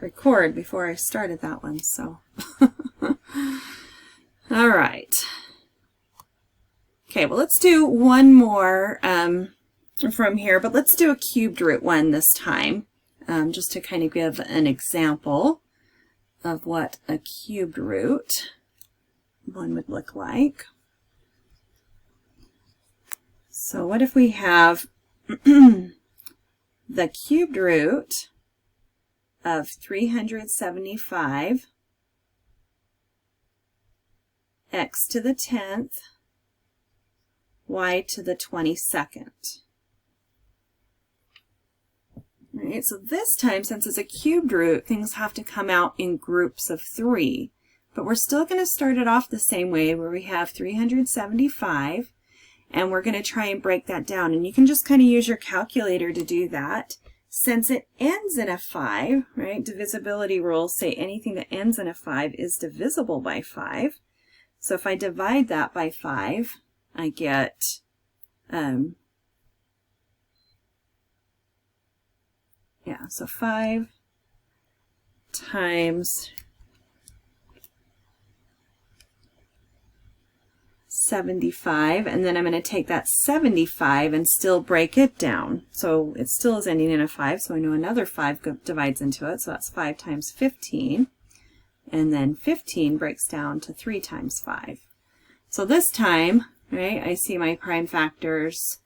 record before I started that one, so. All right. Okay, well, let's do one more from here, but let's do a cubed root one this time, just to kind of give an example of what a cubed root one would look like. So what if we have the cubed root of 375 x to the 10th y to the 22nd. All right, so this time, since it's a cubed root, things have to come out in groups of 3. But we're still going to start it off the same way, where we have 375, and we're going to try and break that down. And you can just kind of use your calculator to do that. Since it ends in a 5, right, divisibility rules say anything that ends in a 5 is divisible by 5. So if I divide that by 5, I get so 5 times 75, and then I'm going to take that 75 and still break it down. So it still is ending in a 5, so I know another 5 divides into it, so that's 5 times 15. And then 15 breaks down to 3 times 5. So this time, right, I see my prime factors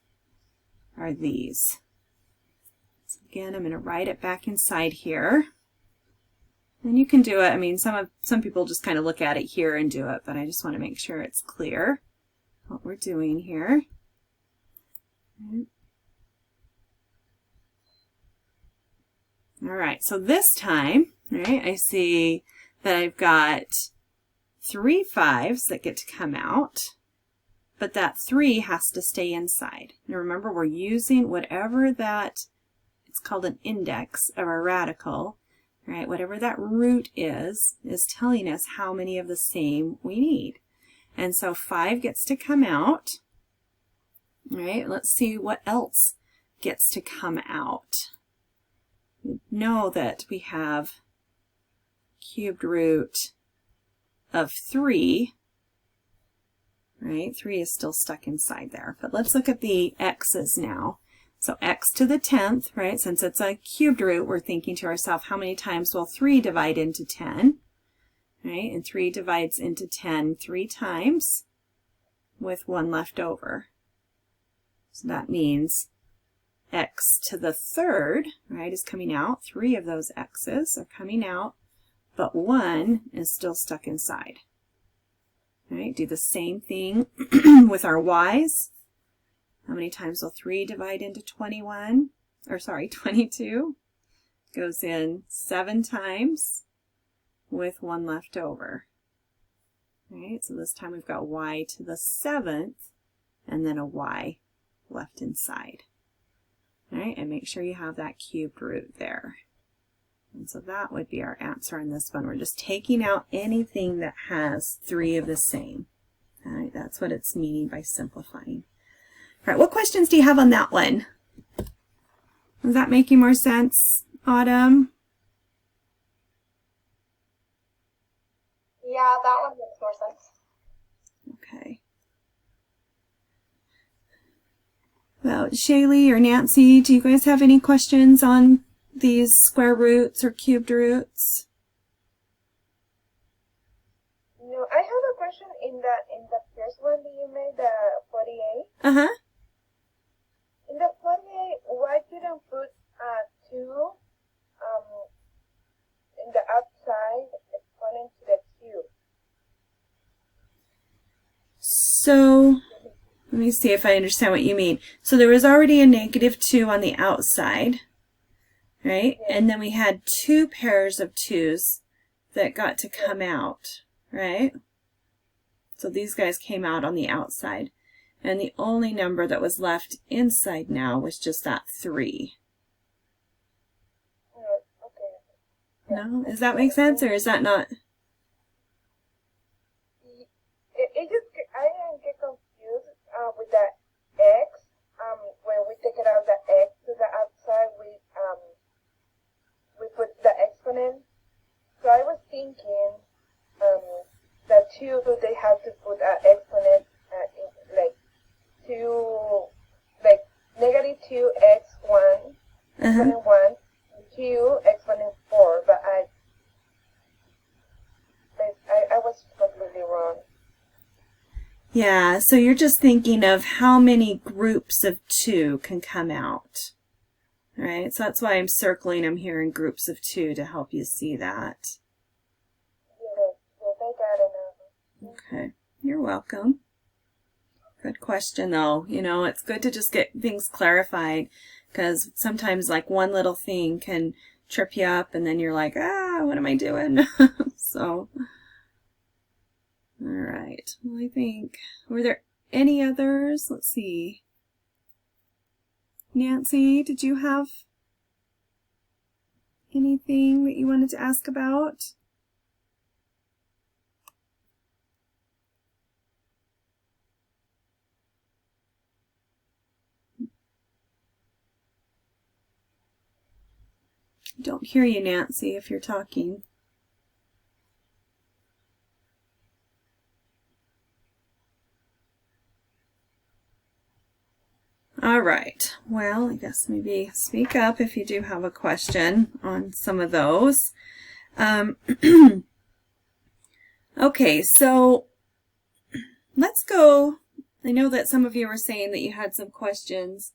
are these. So again, I'm going to write it back inside here. And you can do it. I mean, some people just kind of look at it here and do it, but I just want to make sure it's clear what we're doing here. All right, so this time, right, I see that I've got 3 5s that get to come out, but that 3 has to stay inside. Now remember, we're using whatever that, it's called an index of our radical, right? Whatever that root is telling us how many of the same we need. And so 5 gets to come out, right? Let's see what else gets to come out. We know that we have cubed root of 3, right? 3 is still stuck inside there. But let's look at the x's now. So x to the 10th, right? Since it's a cubed root, we're thinking to ourselves, how many times will 3 divide into 10? Right? And 3 divides into 10 3 times with 1 left over. So that means x to the 3rd, right, is coming out. 3 of those x's are coming out, but 1 is still stuck inside. All right, do the same thing with our y's. How many times will 3 divide into 21? Or sorry, 22. Goes in 7 times with 1 left over. All right, so this time we've got y to the 7th and then a y left inside. All right, and make sure you have that cubed root there. And so that would be our answer on this one. We're just taking out anything that has 3 of the same. All right, that's what it's meaning by simplifying. All right, what questions do you have on that one? Is that making more sense, Autumn? Yeah, that one makes more sense. Okay. Well, Shaylee or Nancy, do you guys have any questions on these square roots or cubed roots? No, I have a question in the first one that you made, the 48. Uh-huh. In the 48, why didn't put 2 in the outside exponent to the cube? So, let me see if I understand what you mean. So there was already a -2 on the outside, right? Yeah. And then we had 2 pairs of 2's that got to come out, right? So these guys came out on the outside. And the only number that was left inside now was just that 3. Okay. Yeah. No? Does that make sense, or is that not? It just, I didn't get confused with the x. When we take it out the x to the outside, we put the exponent thinking that 2, they have to put an exponent in, like 2, like negative 2x1, exponent 1, 2, exponent 4, but I was completely wrong. Yeah, so you're just thinking of how many groups of 2 can come out. Right? So that's why I'm circling them here in groups of 2 to help you see that. Yes, I got it now. Okay, you're welcome. Good question though. You know, it's good to just get things clarified because sometimes like one little thing can trip you up and then you're like, what am I doing? So, all right. Well, I think, were there any others? Let's see. Nancy, did you have anything that you wanted to ask about? Don't hear you, Nancy, if you're talking. All right. Well, I guess maybe speak up if you do have a question on some of those. Okay, so let's go. I know that some of you were saying that you had some questions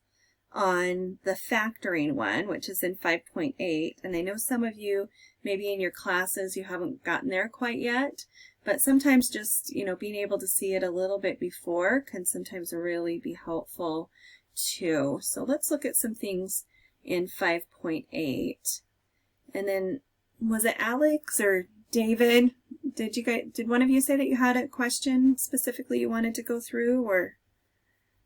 on the factoring one, which is in 5.8. And I know some of you, maybe in your classes, you haven't gotten there quite yet. But sometimes just, you know, being able to see it a little bit before can sometimes really be helpful too. So let's look at some things in 5.8. And then, was it Alex or David? Did one of you say that you had a question specifically you wanted to go through, or?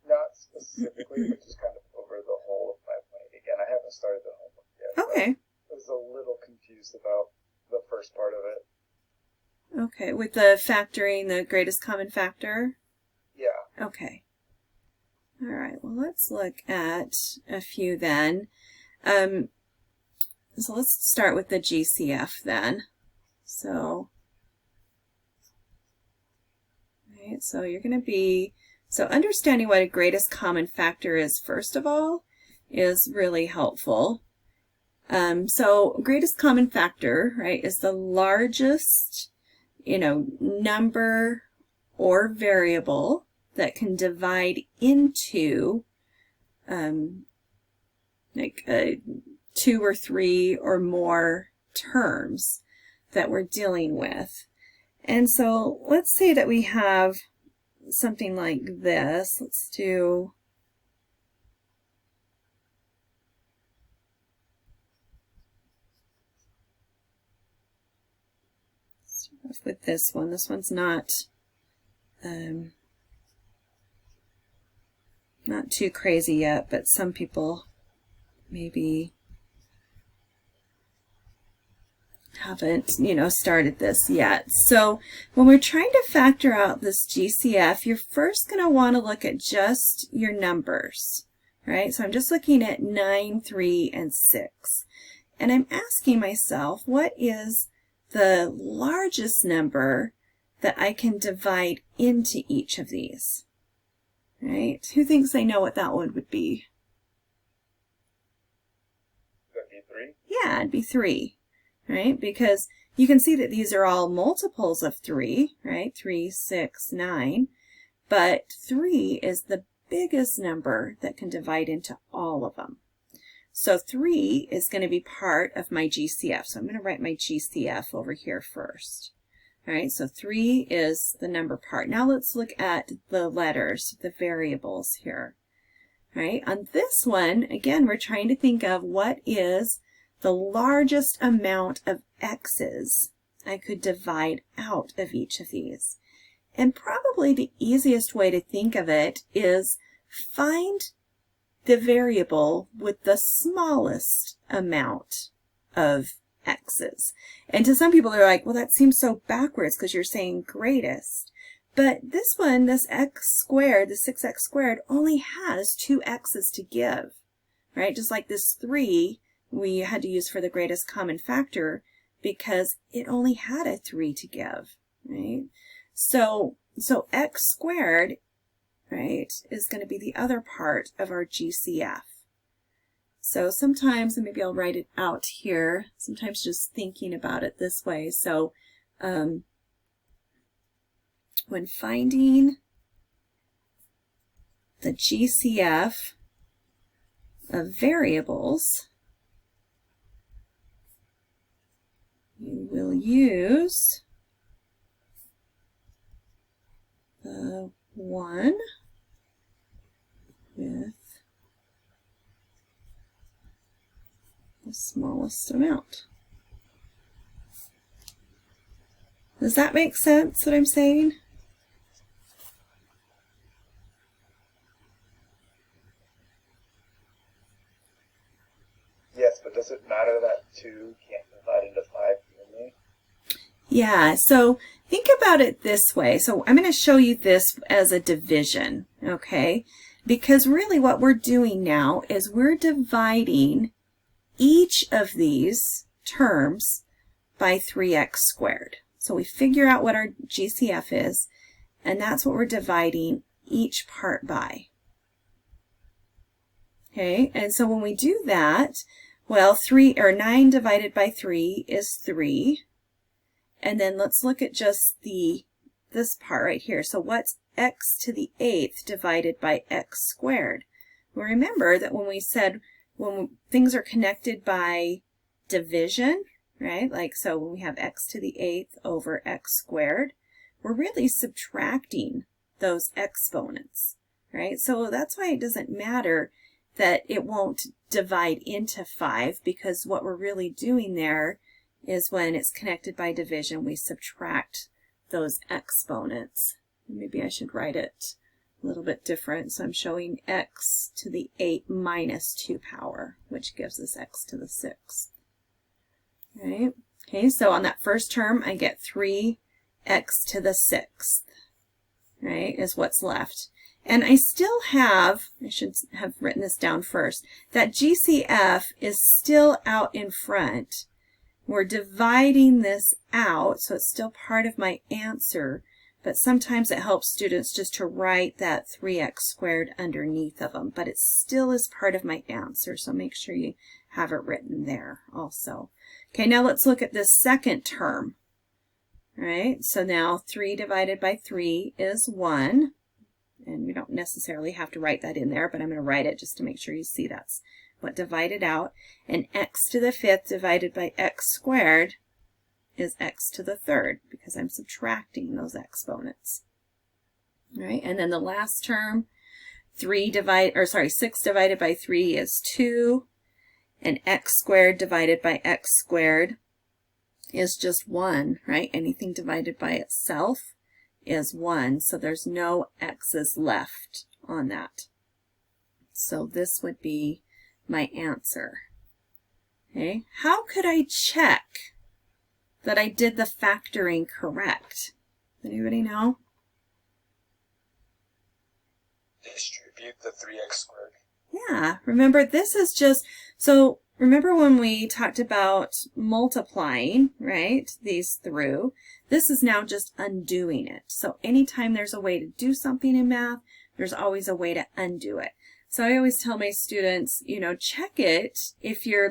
Not specifically, but just kind of over the whole of 5.8. Again, I haven't started the homework yet. Okay. I was a little confused about the first part of it. Okay, with the factoring the greatest common factor? Yeah. Okay. All right, well, let's look at a few then. So let's start with the GCF then. So, right, so you're going to be, so understanding what a greatest common factor is, first of all, is really helpful. So greatest common factor, right, is the largest, number or variable that can divide into like 2 or 3 or more terms that we're dealing with. And so let's say that we have something like this. Let's do with this one. This one's not too crazy yet, but some people maybe haven't, started this yet. So when we're trying to factor out this GCF, you're first going to want to look at just your numbers, right? So I'm just looking at 9, 3, and 6. And I'm asking myself, what is the largest number that I can divide into each of these? Right? Who thinks they know what that one would be? Would that be 3? Yeah, it'd be 3, right? Because you can see that these are all multiples of 3, right? 3, 6, 9. But 3 is the biggest number that can divide into all of them. So 3 is going to be part of my GCF. So I'm going to write my GCF over here first. All right, so 3 is the number part. Now let's look at the letters, the variables here. All right, on this one, again, we're trying to think of what is the largest amount of x's I could divide out of each of these. And probably the easiest way to think of it is find the variable with the smallest amount of x's. And to some people, they're like, well, that seems so backwards because you're saying greatest. But this one, this x squared, the 6x squared, only has 2 x's to give, right? Just like this 3 we had to use for the greatest common factor, because it only had a 3 to give, right? So x squared, right, is going to be the other part of our GCF. So sometimes, and maybe I'll write it out here, sometimes just thinking about it this way. So when finding the GCF of variables, you will use the 1 with the smallest amount. Does that make sense, what I'm saying? Yes, but does it matter that 2 can't divide into 5 evenly? Yeah, so think about it this way. So I'm going to show you this as a division, okay? Because really what we're doing now is we're dividing each of these terms by 3x squared. So we figure out what our GCF is, and that's what we're dividing each part by. Okay, and so when we do that, well, 9 divided by 3 is 3. And then let's look at just this part right here. So what's x to the 8th divided by x squared? Well, remember that when we said when things are connected by division, right? Like so when we have x to the 8th over x squared, we're really subtracting those exponents, right? So that's why it doesn't matter that it won't divide into 5, because what we're really doing there is when it's connected by division, we subtract those exponents. Maybe I should write it a little bit different. So I'm showing x to the 8 minus 2 power, which gives us x to the 6th. Right? Okay, so on that first term, I get 3x to the 6th, right, is what's left. And I still have, I should have written this down first, that GCF is still out in front. We're dividing this out, so it's still part of my answer, but sometimes it helps students just to write that 3x squared underneath of them, but it still is part of my answer, so make sure you have it written there also. Okay, now let's look at this second term. All right, so now 3 divided by 3 is 1. And we don't necessarily have to write that in there, but I'm going to write it just to make sure you see that's what divided out. And x to the 5th divided by x squared is x to the 3rd, because I'm subtracting those exponents. All right, and then the last term, 6 divided by 3 is 2, and x squared divided by x squared is just 1, right? Anything divided by itself is 1, so there's no x's left on that. So this would be my answer. Okay, how could I check that I did the factoring correct? Anybody know? Distribute the 3x squared. Yeah, remember this is just, so remember when we talked about multiplying, right, these through, this is now just undoing it. So anytime there's a way to do something in math, there's always a way to undo it. So I always tell my students, you know, check it if you're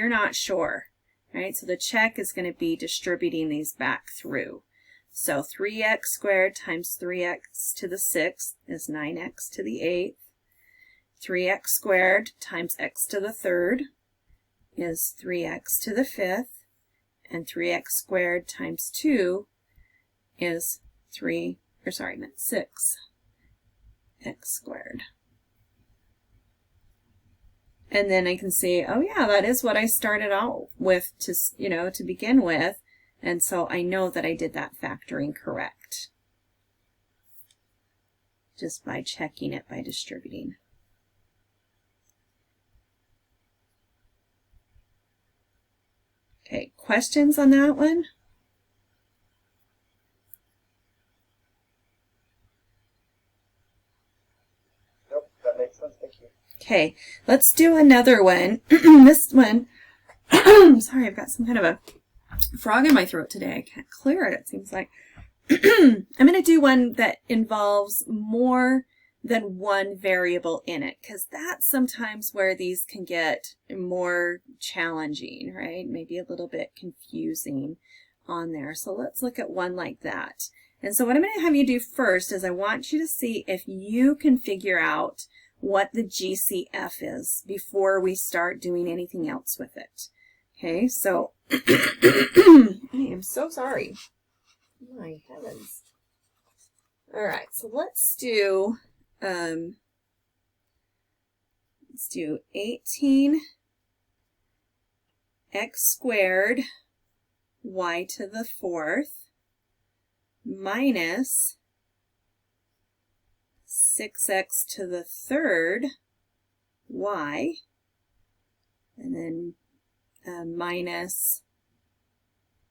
not sure, right? So the check is going to be distributing these back through. So 3x squared times 3x to the 6th is 9x to the 8th. 3x squared times x to the 3rd is 3x to the 5th, and 3x squared times 2 is 6x squared. And then I can say, oh yeah, that is what I started out with to begin with, and so I know that I did that factoring correct just by checking it by distributing. Okay, questions on that one? Nope, that makes sense. Thank you. Okay, let's do another one. This one, sorry, I've got some kind of a frog in my throat today. I can't clear it, it seems like. I'm going to do one that involves more than one variable in it, because that's sometimes where these can get more challenging, right? Maybe a little bit confusing on there. So let's look at one like that. And so what I'm going to have you do first is I want you to see if you can figure out what the GCF is before we start doing anything else with it. Okay, so I am so sorry. My heavens. All right, so let's do 18x squared y to the 4th minus 6x to the 3rd y, and then minus,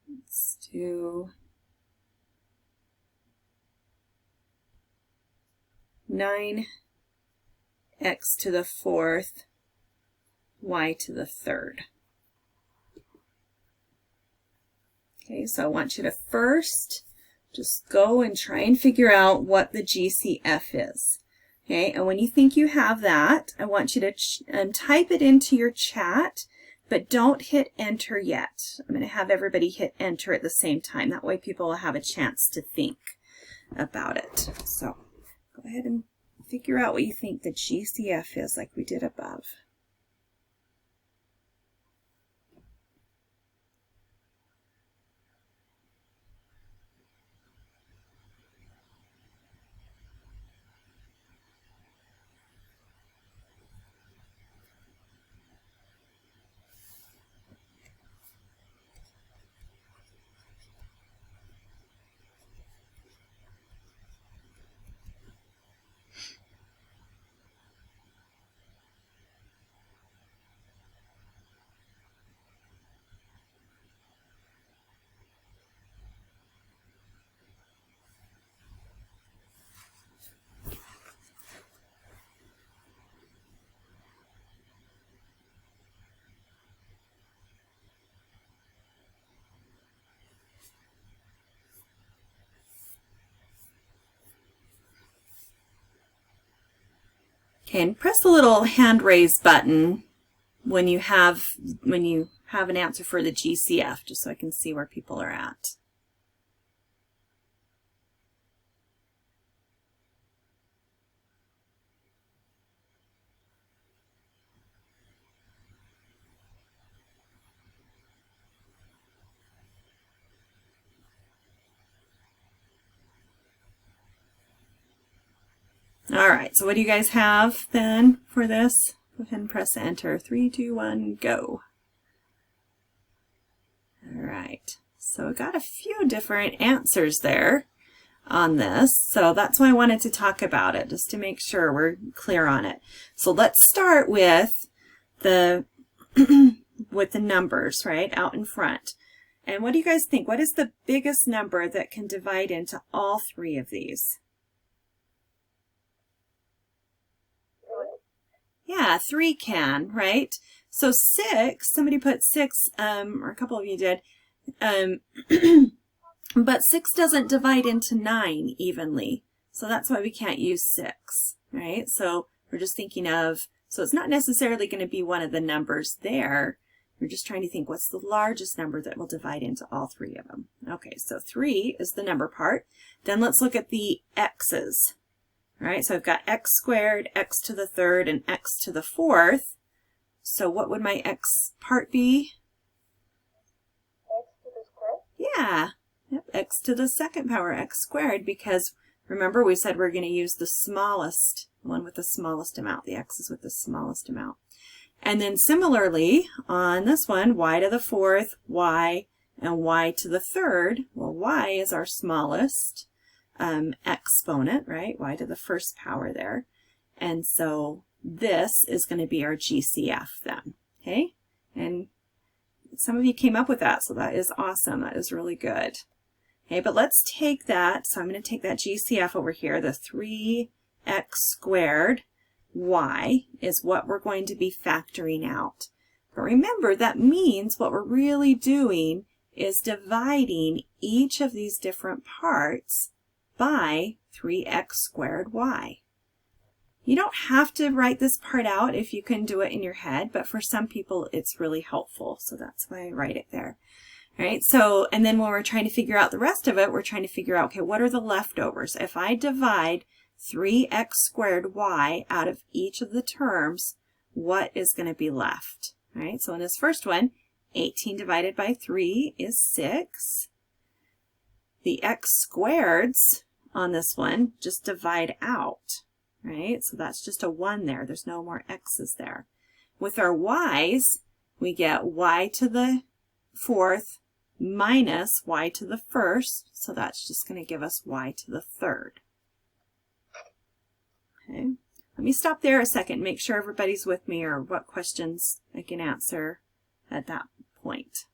let's do 9x to the 4th y to the 3rd. Okay, so I want you to first just go and try and figure out what the GCF is. Okay, and when you think you have that, I want you to type it into your chat, but don't hit enter yet. I'm going to have everybody hit enter at the same time. That way people will have a chance to think about it. So go ahead and figure out what you think the GCF is, like we did above. Okay, and press the little hand raise button when you have an answer for the GCF, just so I can see where people are at. All right, so what do you guys have then for this? Go ahead and press enter. 3, 2, 1, go. All right, so I got a few different answers there on this, so that's why I wanted to talk about it, just to make sure we're clear on it. So let's start with the with the numbers, right, out in front. And what do you guys think? What is the biggest number that can divide into all three of these? Yeah, 3 can, right? So 6, somebody put 6, or a couple of you did, but 6 doesn't divide into 9 evenly. So that's why we can't use 6, right? So we're just thinking of, so it's not necessarily going to be one of the numbers there. We're just trying to think what's the largest number that will divide into all three of them. Okay, so 3 is the number part. Then let's look at the x's. All right, so I've got x squared, x to the 3rd, and x to the 4th. So what would my x part be? X to the square? Yeah, yep, x to the 2nd power, x squared, because remember we said we're going to use the smallest one with the smallest amount, the x's with the smallest amount. And then similarly on this one, y to the 4th, y, and y to the 3rd. Well, y is our smallest exponent, right? Y to the 1st power there. And so this is going to be our GCF then, okay? And some of you came up with that, so that is awesome. That is really good. Okay, but let's take that. So I'm going to take that GCF over here, the 3x squared y is what we're going to be factoring out. But remember, that means what we're really doing is dividing each of these different parts by 3x squared y. You don't have to write this part out if you can do it in your head, but for some people it's really helpful, so that's why I write it there. All right, so, and then when we're trying to figure out the rest of it, we're trying to figure out, okay, what are the leftovers? If I divide 3x squared y out of each of the terms, what is going to be left? All right, so in this first one, 18 divided by 3 is 6. The x squareds on this one just divide out, right? So that's just a 1 there. There's no more x's there. With our y's, we get y to the 4th minus y to the 1st, so that's just going to give us y to the 3rd. Okay, let me stop there a second, make sure everybody's with me or what questions I can answer at that point.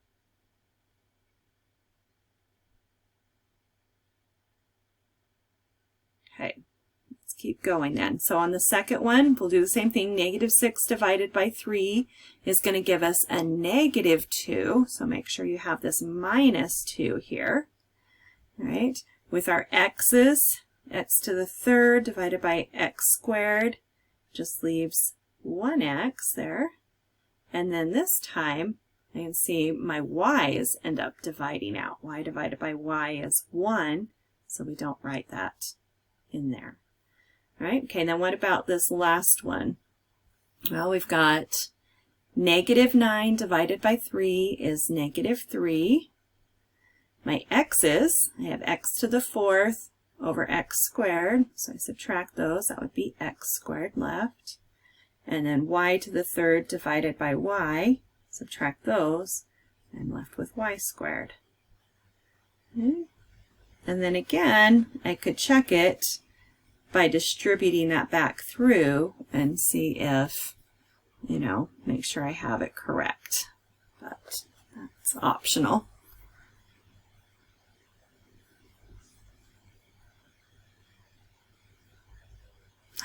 Okay, let's keep going then. So on the second one, we'll do the same thing. Negative 6 divided by 3 is going to give us a negative 2. So make sure you have this minus 2 here. All right, with our x's, x to the 3rd divided by x squared just leaves 1x there. And then this time, I can see my y's end up dividing out. Y divided by y is 1, so we don't write that in there. All right, okay, now what about this last one? Well, we've got negative 9 divided by 3 is negative 3. My x's, I have x to the 4th over x squared, so I subtract those, that would be x squared left. And then y to the 3rd divided by y, subtract those, I'm left with y squared. Okay. And then again, I could check it by distributing that back through and see if, make sure I have it correct. But that's optional.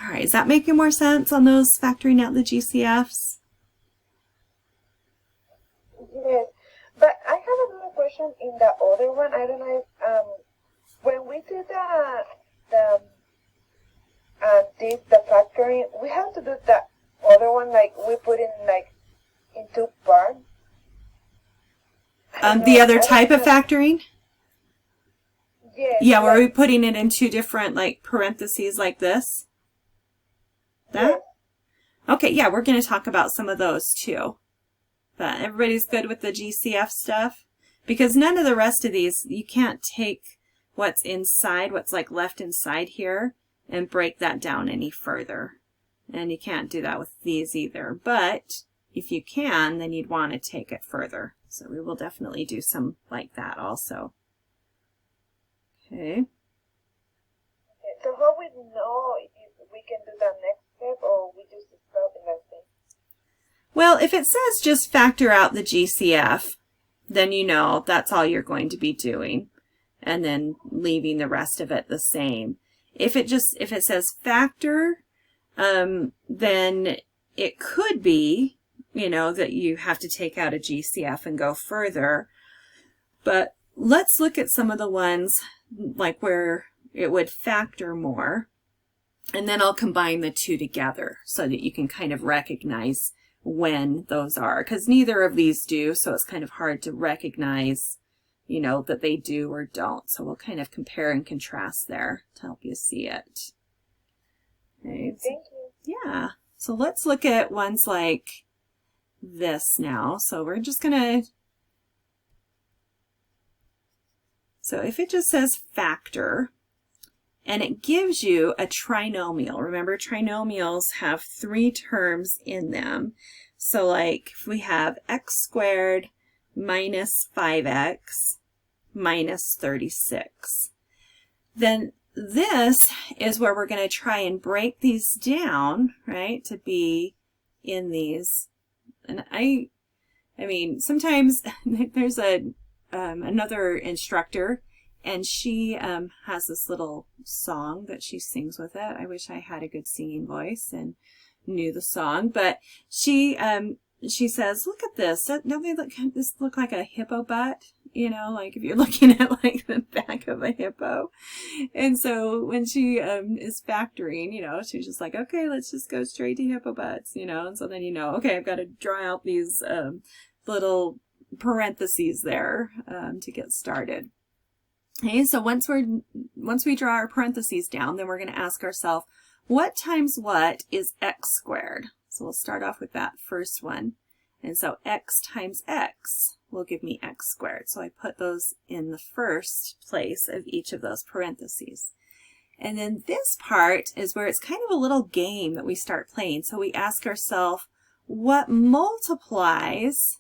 All right, is that making more sense on those factoring out the GCFs? Yes, but I have another question in the other one. I don't know if when we do the factoring, we have to do the other one like we put in like in 2 parts. The other type of factoring? Yes. Yeah, were we putting it in 2 different like parentheses like this? That? Yes. Okay, yeah, we're going to talk about some of those too. But everybody's good with the GCF stuff? Because none of the rest of these, you can't take what's inside, what's like left inside here, and break that down any further. And you can't do that with these either. But if you can, then you'd want to take it further. So we will definitely do some like that also. Okay. So how we know if we can do the next step or we just stop in that thing? Well, if it says just factor out the GCF, then you know that's all you're going to be doing, and then leaving the rest of it the same. If it says factor, then it could be, that you have to take out a GCF and go further. But let's look at some of the ones like where it would factor more, and then I'll combine the 2 together so that you can kind of recognize when those are, because neither of these do, so it's kind of hard to recognize, that they do or don't. So we'll kind of compare and contrast there to help you see it. Okay. Thank you. Yeah. So let's look at ones like this now. So we're just going to, so if it just says factor, and it gives you a trinomial. Remember, trinomials have 3 terms in them. So like if we have x squared minus 5x minus 36, then this is where we're going to try and break these down, right, to be in these. And I mean, sometimes there's another instructor, and she has this little song that she sings with it. I wish I had a good singing voice and knew the song, but she she says, look at this. Don't they look like a hippo butt? You know, like if you're looking at like the back of a hippo. And so when she is factoring, you know, she's just like, okay, let's just go straight to hippo butts, you know. And so then, you know, okay, I've got to draw out these little parentheses there to get started. Okay, so once we draw our parentheses down, then we're going to ask ourselves, what times what is x squared? So we'll start off with that first one. And so x times x will give me x squared. So I put those in the first place of each of those parentheses. And then this part is where it's kind of a little game that we start playing. So we ask ourselves, what multiplies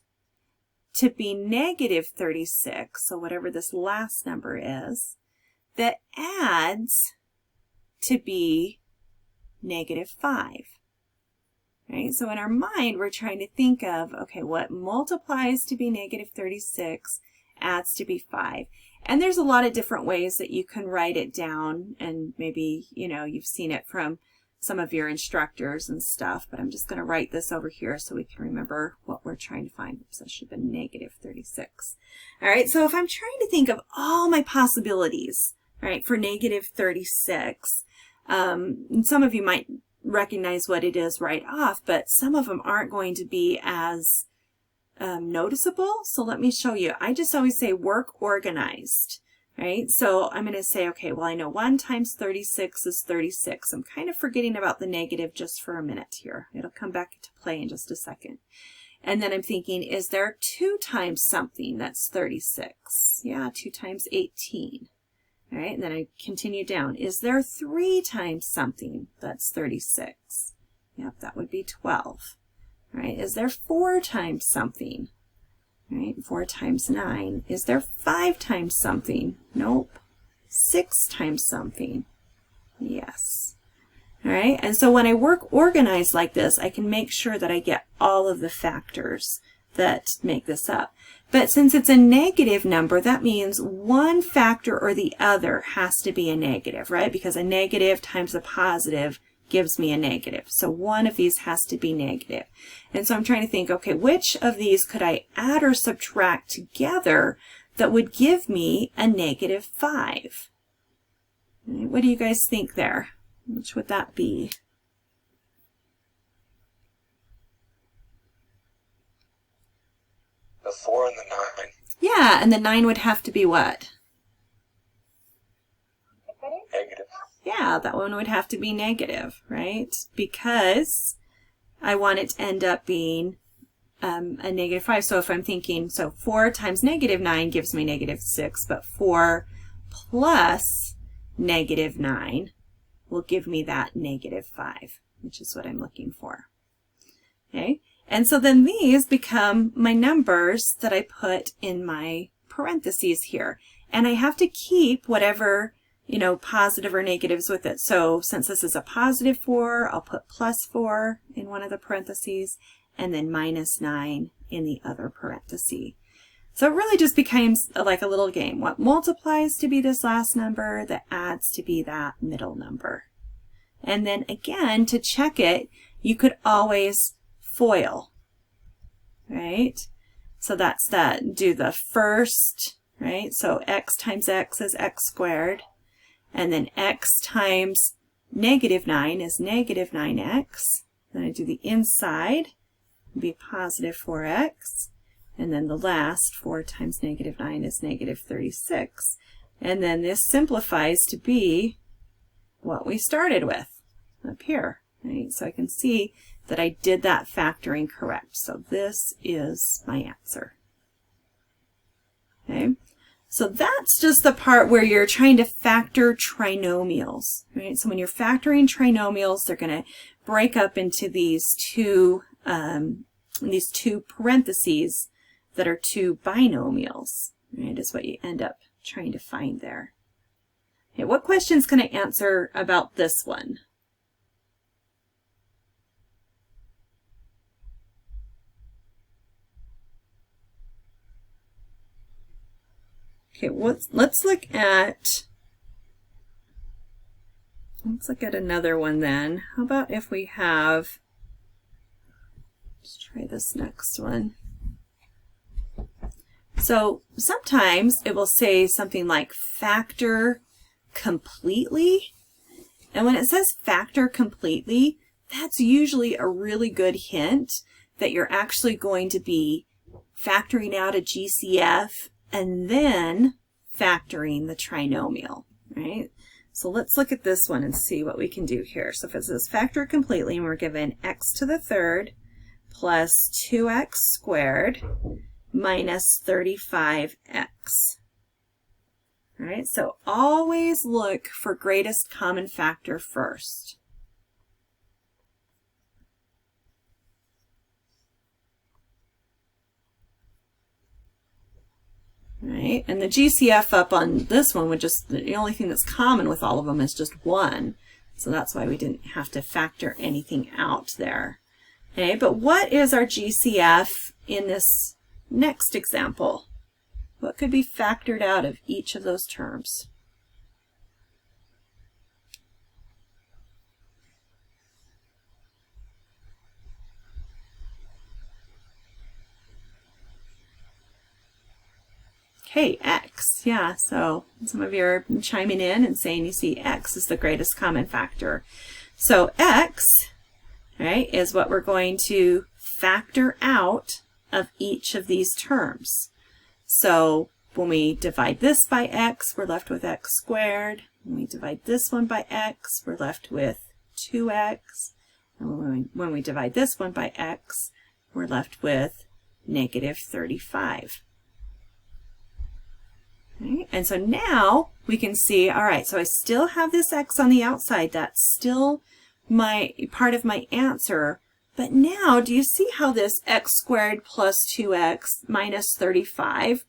to be negative 36, so whatever this last number is, that adds to be negative 5. Right? So in our mind, we're trying to think of, okay, what multiplies to be negative 36 adds to be 5. And there's a lot of different ways that you can write it down, and maybe, you know, you've seen it from some of your instructors and stuff, but I'm just going to write this over here so we can remember what we're trying to find. So it should have been negative 36. All right, so if I'm trying to think of all my possibilities, right, for negative 36, and some of you might recognize what it is right off, but some of them aren't going to be as noticeable. So let me show you. I just always say work organized, right? So I'm going to say, okay, well, I know 1 times 36 is 36. I'm kind of forgetting about the negative just for a minute here. It'll come back into play in just a second. And then I'm thinking, is there 2 times something that's 36? Yeah, 2 times 18. All right, and then I continue down. Is there 3 times something that's 36? Yep, that would be 12. All right, is there 4 times something? All right, 4 times 9. Is there 5 times something? Nope. 6 times something? Yes. All right, and so when I work organized like this, I can make sure that I get all of the factors that make this up. But since it's a negative number, that means one factor or the other has to be a negative, right? Because a negative times a positive gives me a negative. So one of these has to be negative. And so I'm trying to think, okay, which of these could I add or subtract together that would give me a negative 5? What do you guys think there? Which would that be? The 4 and the 9. Yeah, and the 9 would have to be what? Negative. Yeah, that one would have to be negative, right? Because I want it to end up being a negative 5. So if I'm thinking, so 4 times negative 9 gives me negative 6, but 4 plus negative 9 will give me that negative 5, which is what I'm looking for. Okay, and so then these become my numbers that I put in my parentheses here. And I have to keep whatever, you know, positive or negatives with it. So since this is a positive 4, I'll put plus 4 in one of the parentheses and then minus 9 in the other parenthesis. So it really just becomes like a little game. What multiplies to be this last number that adds to be that middle number. And then again, to check it, you could always FOIL, right? So that's that. Do the first, right? So x times x is x squared. And then x times negative 9 is negative 9x. Then I do the inside, be positive 4x. And then the last, 4 times negative 9 is negative 36. And then this simplifies to be what we started with up here. Right? So I can see that I did that factoring correct. So this is my answer. Okay. So that's just the part where you're trying to factor trinomials, right? So when you're factoring trinomials, they're going to break up into these two parentheses that are 2 binomials, right? Is what you end up trying to find there. Okay, what questions can I answer about this one? Okay, let's look at another one then. How about if we have Let's try this next one. So sometimes it will say something like factor completely. And when it says factor completely, that's usually a really good hint that you're actually going to be factoring out a GCF and then factoring the trinomial, right? So let's look at this one and see what we can do here. So if it says factor completely and we're given x to the third plus 2x squared minus 35x. All right, so always look for greatest common factor first. Right, and the GCF up on this one would just, the only thing that's common with all of them is just 1. So that's why we didn't have to factor anything out there. Okay, but what is our GCF in this next example? What could be factored out of each of those terms? Okay, x, yeah, so some of you are chiming in and saying you see x is the greatest common factor. So x, right, is what we're going to factor out of each of these terms. So when we divide this by x, we're left with x squared. When we divide this one by x, we're left with 2x. And when we divide this one by x, we're left with negative 35. Okay, and so now we can see, all right, so I still have this x on the outside. That's still my part of my answer. But now, do you see how this x squared plus 2x minus 35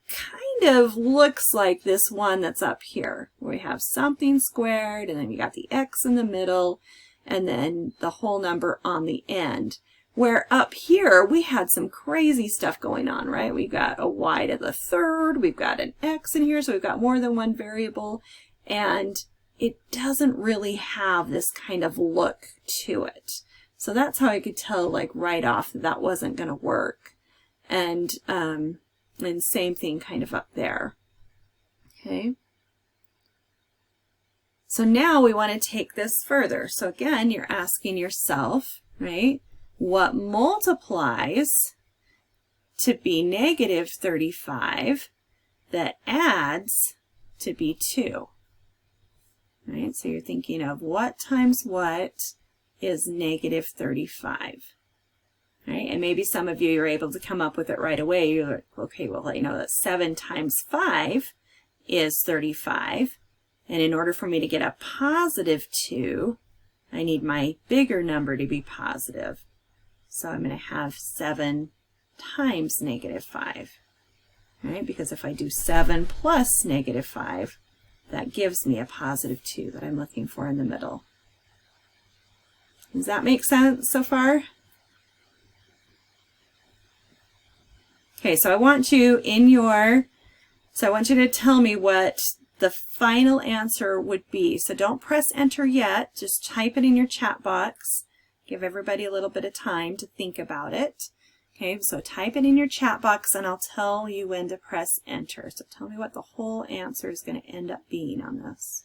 kind of looks like this one that's up here, where we have something squared, and then we got the x in the middle, and then the whole number on the end. Where up here, we had some crazy stuff going on, right? We've got a y to the third, we've got an x in here, so we've got more than one variable, and it doesn't really have this kind of look to it. So that's how I could tell, like, right off that that wasn't going to work. And same thing kind of up there. Okay. So now we want to take this further. So again, you're asking yourself, right, what multiplies to be negative 35 that adds to be 2? Right, so you're thinking of what times what is negative 35. Right, and maybe some of you are able to come up with it right away. You're like, okay, well, you know that 7 times 5 is 35. And in order for me to get a positive 2, I need my bigger number to be positive. So I'm going to have 7 times negative 5. Right, because if I do 7 plus negative 5, that gives me a positive 2 that I'm looking for in the middle. Does that make sense so far? Okay, so I want you to tell me what the final answer would be. So don't press enter yet, just type it in your chat box. Give everybody a little bit of time to think about it. Okay, so type it in your chat box and I'll tell you when to press enter. So tell me what the whole answer is going to end up being on this.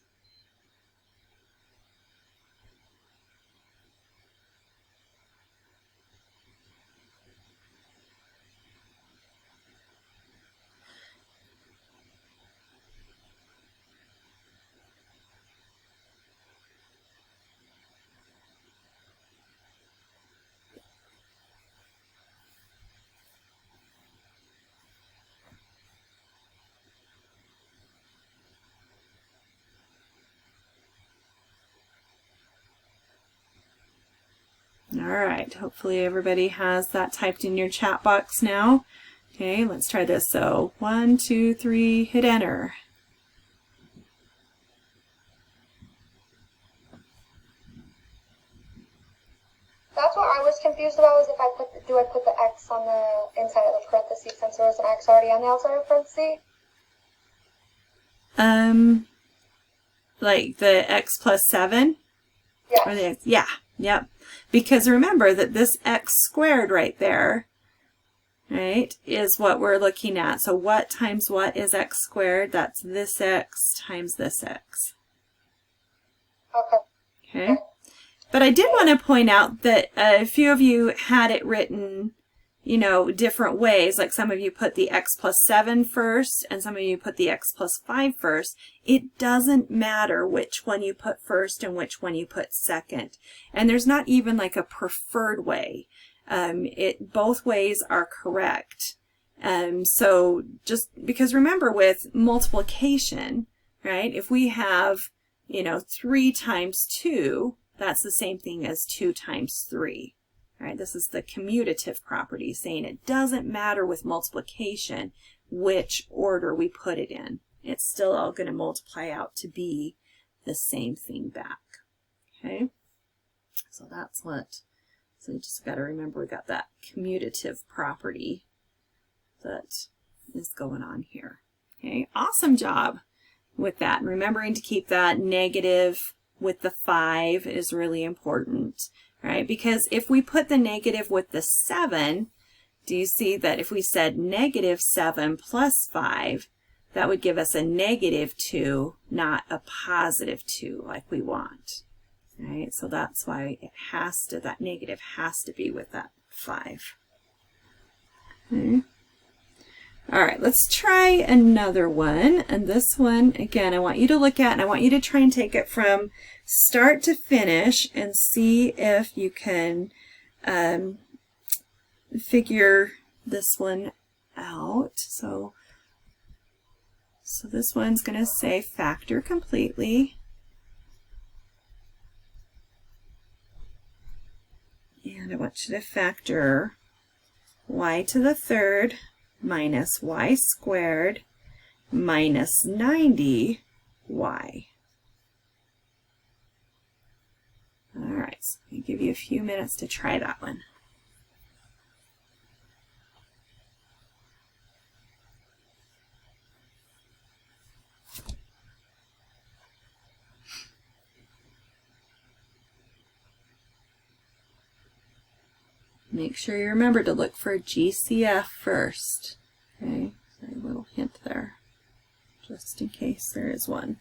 All right, hopefully everybody has that typed in your chat box now. Okay, let's try this. So 1, 2, 3, hit enter. That's what I was confused about, was if I put the x on the inside of the parentheses since there was an x already on the outside of the parentheses? Like the x plus 7? Yes. Or the x, yeah. Yep. Because remember that this x squared right there, right, is what we're looking at. So what times what is x squared? That's this x times this x. Okay. Okay. But I did want to point out that a few of you had it written, you know, different ways. Like some of you put the x plus 7 first, and some of you put the x plus 5 first. It doesn't matter which one you put first and which one you put second. And there's not even like a preferred way. Both ways are correct. So just because remember with multiplication, right, if we have, you know, 3 times 2, that's the same thing as 2 times 3. Right? This is the commutative property saying it doesn't matter with multiplication which order we put it in. It's still all going to multiply out to be the same thing back. Okay? So that's what, so you just got to remember we got that commutative property that is going on here. Okay? Awesome job with that. And remembering to keep that negative with the 5 is really important, right? Because if we put the negative with the 7, do you see that if we said negative 7 plus 5, that would give us a negative 2, not a positive 2 like we want, right? So that's why it has to, that negative has to be with that 5. Okay. All right, let's try another one. And this one, again, I want you to look at, and I want you to try and take it from start to finish and see if you can figure this one out. So this one's going to say factor completely. And I want you to factor y to the third minus y squared minus 90y. All right, so I'll give you a few minutes to try that one. Make sure you remember to look for GCF first. Okay, so a little hint there, just in case there is one.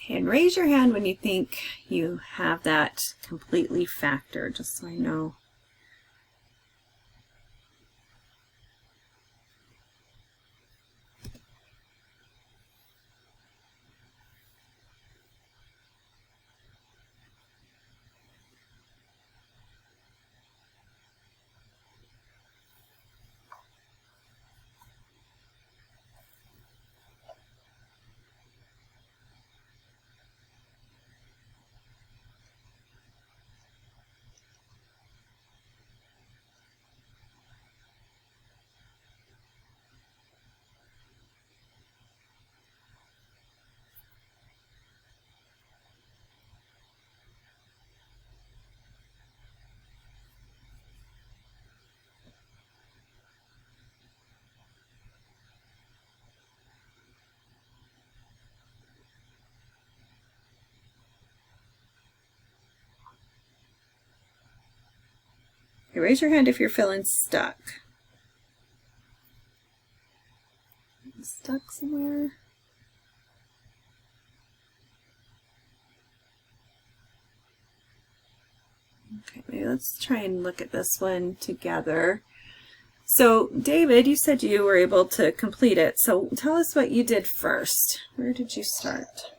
And raise your hand when you think you have that completely factored, just so I know. raise your hand if you're feeling stuck. Stuck somewhere? Okay, maybe let's try and look at this one together. So, David, you said you were able to complete it. So tell us what you did first. Where did you start?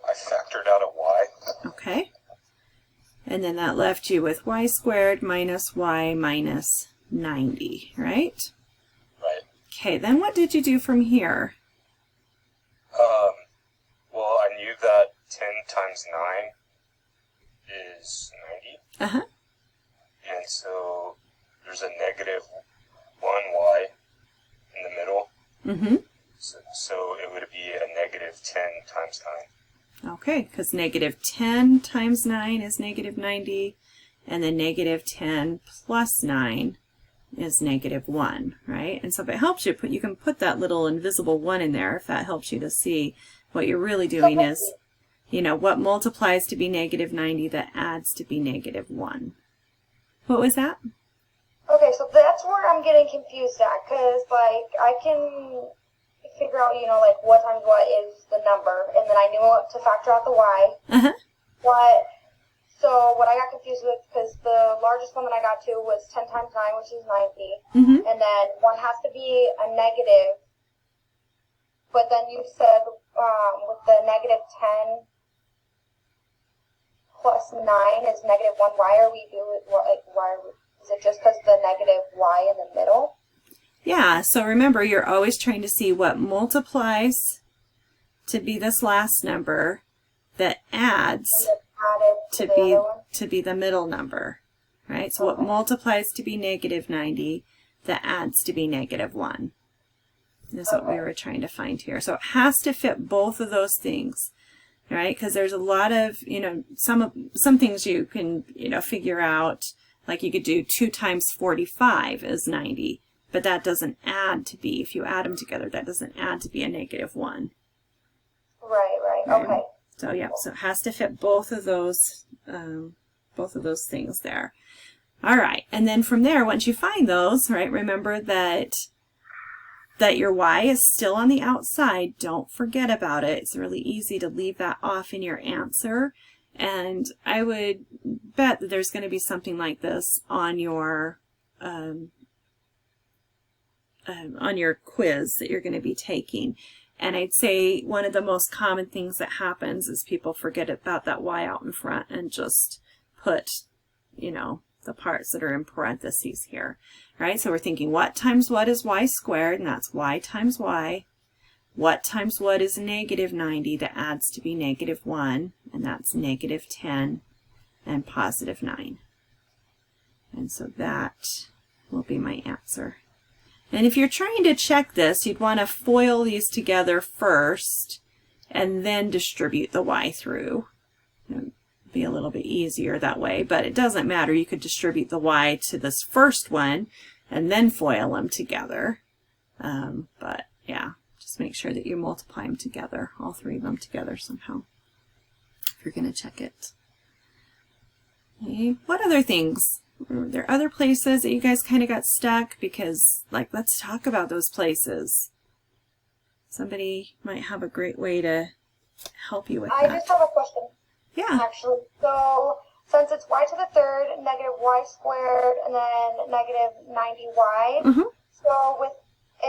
I factored out a y. Okay. And then that left you with y squared minus y minus 90, right? Right. Okay, then what did you do from here? Well, I knew that 10 times 9 is 90. Uh-huh. And so there's a negative 1y in the middle. Mm-hmm. So it would be a negative 10 times 9. Okay, because negative 10 times 9 is negative 90, and then negative 10 plus 9 is negative 1, right? And so if it helps you, you can put that little invisible 1 in there if that helps you to see what you're really doing is, you know, what multiplies to be negative 90 that adds to be negative 1. What was that? Okay, so that's where I'm getting confused at, because, like, I can figure out, you know, like, what times what is the number, and then I knew to factor out the y. Uh-huh. So what I got confused with, because the largest one that I got to was 10 times 9, which is 90, Mm-hmm. and then one has to be a negative, but then you said with the negative 10 plus 9 is negative 1. Why are we doing, like, is it just because the negative y in the middle? Yeah, so remember, you're always trying to see what multiplies to be this last number that adds to be the middle number, right? So what multiplies to be negative 90 that adds to be negative 1 is what we were trying to find here. So it has to fit both of those things, right? Because there's a lot of, you know, some things you can, you know, figure out, like you could do 2 times 45 is 90. But that doesn't add to be, if you add them together, that doesn't add to be a negative 1. Right, okay. So yeah, so it has to fit both of those things there. All right, and then from there, once you find those, right, remember that your y is still on the outside. Don't forget about it. It's really easy to leave that off in your answer. And I would bet that there's going to be something like this on your quiz that you're going to be taking. And I'd say one of the most common things that happens is people forget about that y out in front and just put, you know, the parts that are in parentheses here, right? So we're thinking what times what is y squared, and that's y times y. What times what is negative 90 that adds to be negative 1, and that's negative 10 and positive 9. And so that will be my answer. And if you're trying to check this, you'd want to FOIL these together first and then distribute the y through. It'd be a little bit easier that way, but it doesn't matter. You could distribute the y to this first one and then FOIL them together. But yeah, just make sure that you multiply them together, all three of them together somehow, if you're going to check it. Okay. What other things? Are there other places that you guys kind of got stuck? Because, like, let's talk about those places. Somebody might have a great way to help you with that. I just have a question. Yeah. Actually, so since it's y to the third, negative y squared, and then negative 90y, so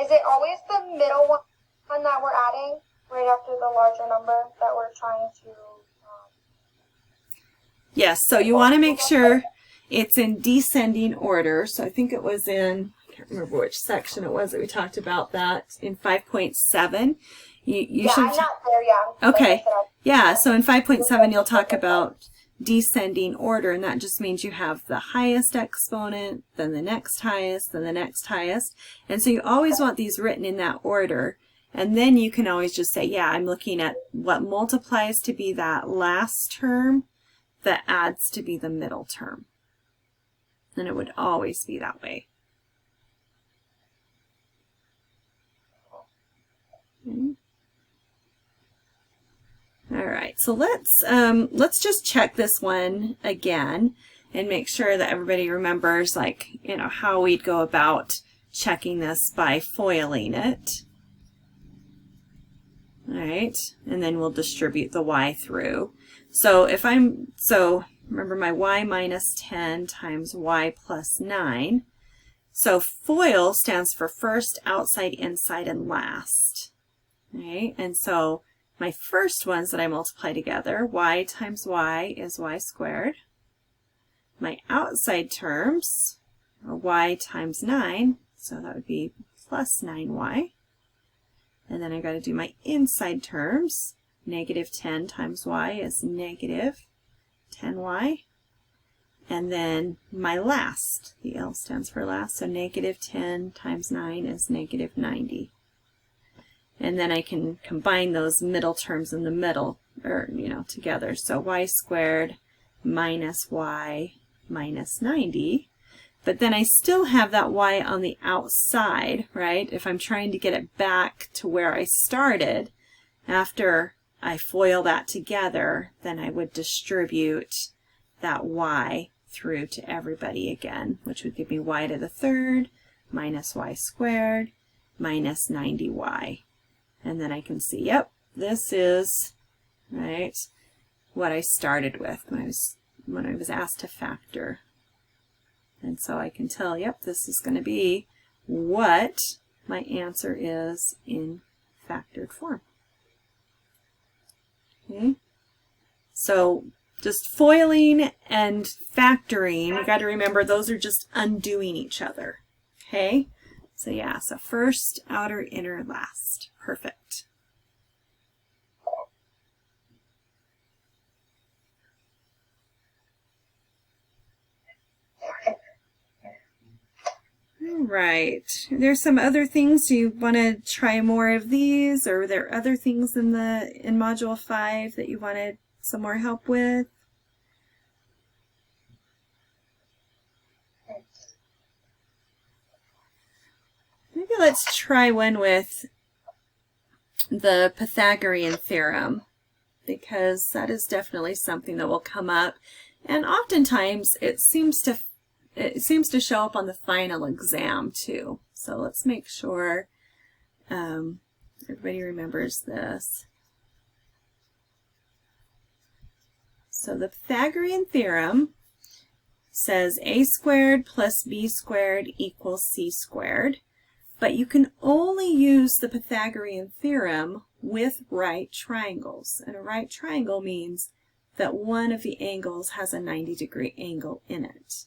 is it always the middle one that we're adding right after the larger number that we're trying to... Yes, so you want to make sure it's in descending order. So I think it was in, I can't remember which section it was that we talked about that, in 5.7. You should, I'm not there yet. Okay. Yeah, so in 5.7 you'll talk about descending order, and that just means you have the highest exponent, then the next highest, then the next highest. And so you always want these written in that order. And then you can always just say, yeah, I'm looking at what multiplies to be that last term that adds to be the middle term. And it would always be that way. Okay. All right, so let's just check this one again. and make sure that everybody remembers, like, you know, how we'd go about checking this by foiling it. All right, and then we'll distribute the y through. So if remember my y minus 10 times y plus 9. So FOIL stands for first, outside, inside, and last. Right? And so my first ones that I multiply together, y times y is y squared. My outside terms are y times 9, so that would be plus 9y. And then I've got to do my inside terms. Negative 10 times y is negative 10y. And then my last, the L stands for last, so negative 10 times 9 is negative 90. And then I can combine those middle terms in the middle, or, you know, together. So y squared minus y minus 90. But then I still have that y on the outside, right? If I'm trying to get it back to where I started, after I FOIL that together, then I would distribute that y through to everybody again, which would give me y to the third minus y squared minus 90y. And then I can see, yep, this is, right, what I started with when I was asked to factor. And so I can tell, yep, this is going to be what my answer is in factored form. Okay. So just foiling and factoring, you got to remember those are just undoing each other. Okay? So yeah, so first, outer, inner, last. Perfect. All right. There's some other things. Do you want to try more of these, or are there other things in Module 5 that you wanted some more help with? Maybe let's try one with the Pythagorean Theorem, because that is definitely something that will come up, and oftentimes it seems to show up on the final exam too. So let's make sure everybody remembers this. So the Pythagorean Theorem says a squared plus b squared equals c squared. But you can only use the Pythagorean Theorem with right triangles. And a right triangle means that one of the angles has a 90-degree angle in it.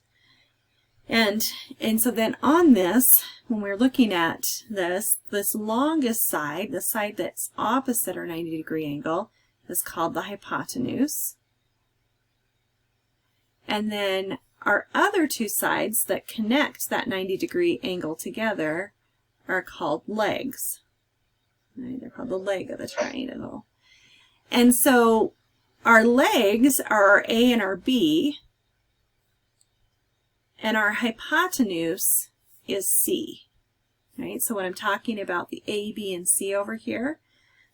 And so then on this, when we're looking at this longest side, the side that's opposite our 90-degree angle, is called the hypotenuse. And then our other two sides that connect that 90-degree angle together are called legs. Right? They're called the leg of the triangle. And so our legs are our A and our B, and our hypotenuse is C. Right? So when I'm talking about the A, B, and C over here,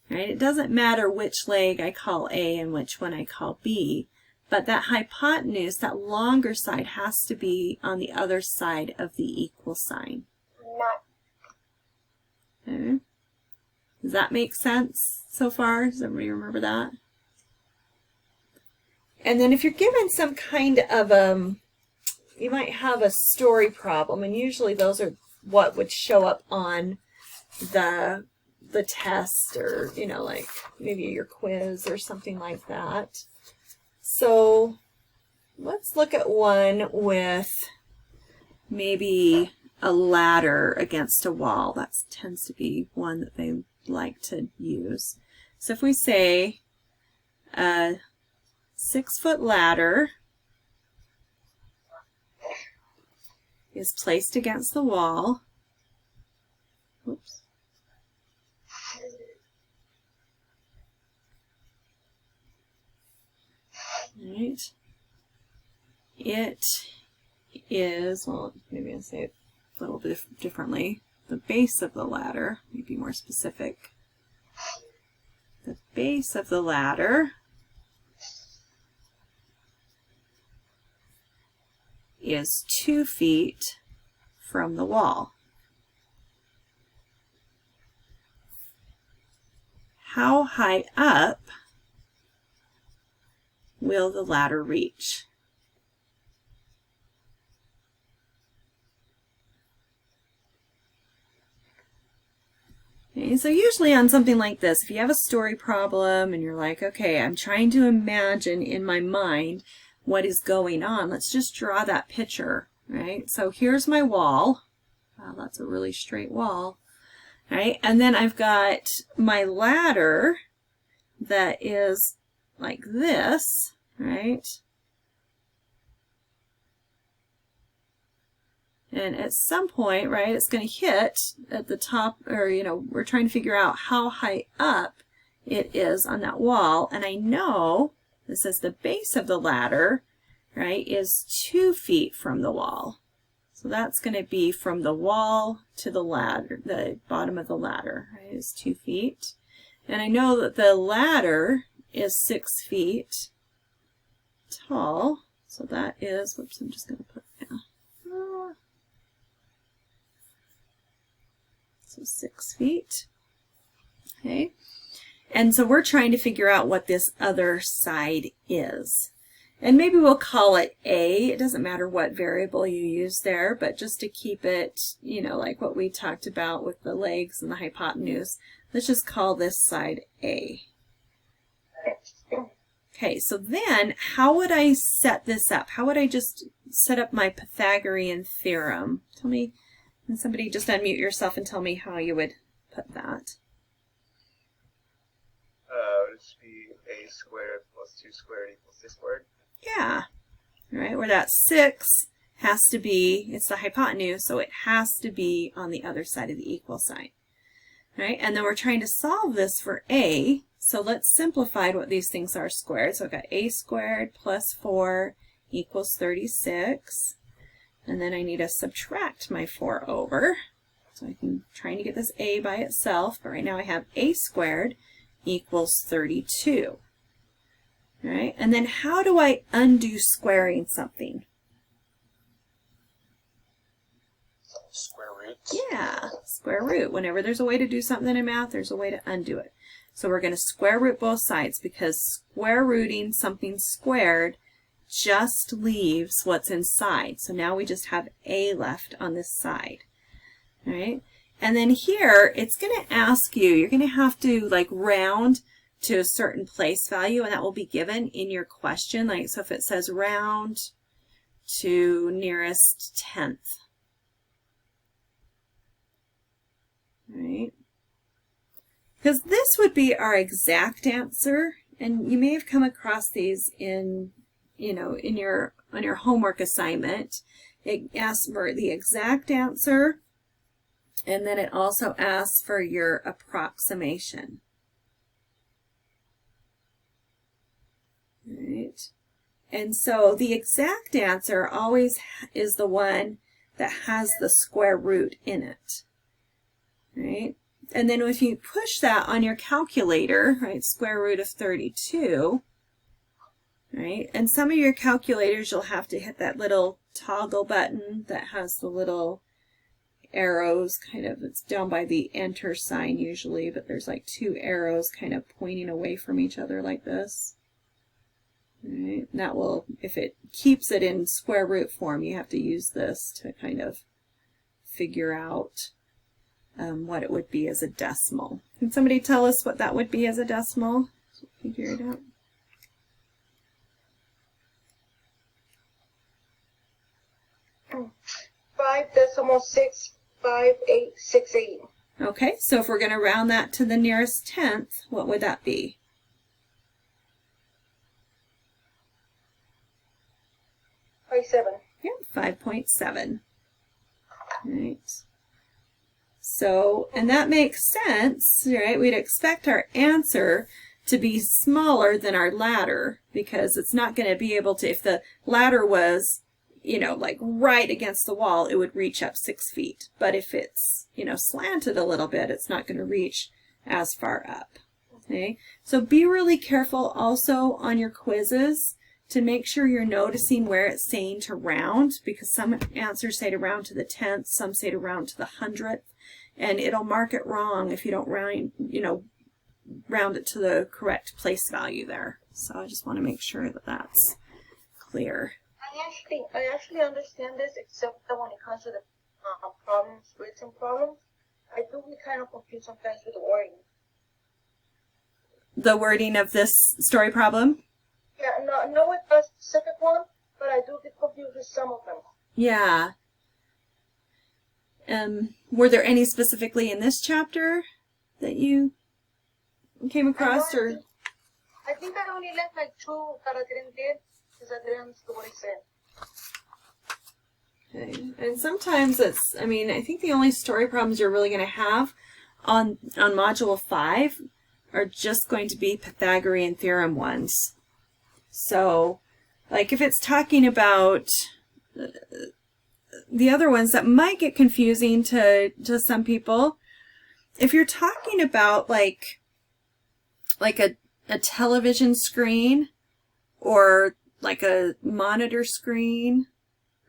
right, it doesn't matter which leg I call A and which one I call B, but that hypotenuse, that longer side, has to be on the other side of the equal sign. Okay. Does that make sense so far? Does everybody remember that? And then if you're given some kind of, you might have a story problem, and usually those are what would show up on the test, or, you know, like maybe your quiz or something like that. So let's look at one with maybe a ladder against a wall. That tends to be one that they like to use. So if we say a 6-foot ladder is placed against the wall. Oops. Right. It is, well, maybe I'll say it a little bit differently. The base of the ladder, maybe more specific. The base of the ladder is 2 feet from the wall. How high up will the ladder reach? Okay, so usually on something like this, if you have a story problem and you're like, okay, I'm trying to imagine in my mind what is going on, let's just draw that picture, right? So here's my wall. Wow, that's a really straight wall, right? And then I've got my ladder that is like this, right? And at some point, right, it's going to hit at the top, or, you know, we're trying to figure out how high up it is on that wall. And I know this is the base of the ladder, right, is 2 feet from the wall. So that's going to be from the wall to the ladder, the bottom of the ladder, right, is 2 feet. And I know that the ladder is 6 feet tall. So that is, whoops, I'm just going to put, yeah. So 6 feet, okay? And so we're trying to figure out what this other side is. And maybe we'll call it A. It doesn't matter what variable you use there, but just to keep it, you know, like what we talked about with the legs and the hypotenuse, let's just call this side A. Okay, so then how would I set this up? How would I just set up my Pythagorean theorem? Tell me. And somebody just unmute yourself and tell me how you would put that. Would it just be a squared plus 2 squared equals 6 squared? Yeah. All right, where that 6 has to be, it's the hypotenuse, so it has to be on the other side of the equal sign. All right, and then we're trying to solve this for a, so let's simplify what these things are squared. So I've got a squared plus 4 equals 36. And then I need to subtract my 4 over. So I can trying to get this a by itself, but right now I have a squared equals 32. All right, and then how do I undo squaring something? Square root. Yeah, square root. Whenever there's a way to do something in math, there's a way to undo it. So we're going to square root both sides, because square rooting something squared just leaves what's inside. So now we just have a left on this side. All right, and then here it's going to ask you, you're going to have to like round to a certain place value, and that will be given in your question. Like, so if it says round to nearest tenth, all right, because this would be our exact answer, and you may have come across these in, you know, in your on your homework assignment. It asks for the exact answer, and then it also asks for your approximation. All right, and so the exact answer always is the one that has the square root in it. All right, and then if you push that on your calculator, right, square root of 32. Right, and some of your calculators you'll have to hit that little toggle button that has the little arrows, kind of, it's down by the enter sign usually, but there's like 2 arrows kind of pointing away from each other like this. All right, and that will, if it keeps it in square root form, you have to use this to kind of figure out what it would be as a decimal. Can somebody tell us what that would be as a decimal? Figure it out. 5.65868. Okay, so if we're going to round that to the nearest tenth, what would that be? 5.7. Yeah, 5.7. Right. So, and that makes sense, right? We'd expect our answer to be smaller than our ladder, because it's not going to be able to, if the ladder was, you know, like right against the wall, it would reach up 6 feet. But if it's, you know, slanted a little bit, it's not going to reach as far up. Okay, so be really careful also on your quizzes to make sure you're noticing where it's saying to round, because some answers say to round to the 10th, some say to round to the 100th, and it'll mark it wrong if you don't round, round it to the correct place value there. So I just want to make sure that that's clear. I actually understand this, except that when it comes to the problems, written problems, I do get kind of confused sometimes with the wording. The wording of this story problem? Yeah, not with a specific one, but I do get confused with some of them. Yeah. Were there any specifically in this chapter that you came across? I think I only left like 2 that I didn't get because I didn't understand what it said. Okay. And sometimes it's, I think the only story problems you're really going to have on Module 5 are just going to be Pythagorean Theorem ones. So, like if it's talking about the other ones that might get confusing to some people, if you're talking about like a television screen or like a monitor screen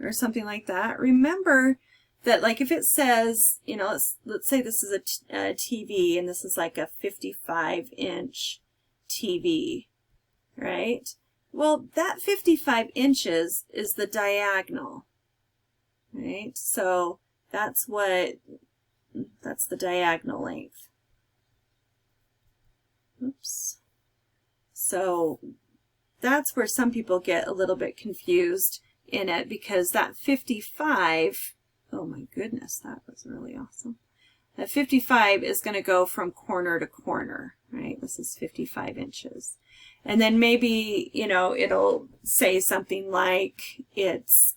or something like that, remember that like if it says, let's say this is a TV and this is like a 55-inch TV, right? Well, that 55 inches is the diagonal, right? So that's the diagonal length. Oops. So that's where some people get a little bit confused in it, because that 55, oh my goodness, that was really awesome. That 55 is going to go from corner to corner, right? This is 55 inches. And then maybe, it'll say something like it's,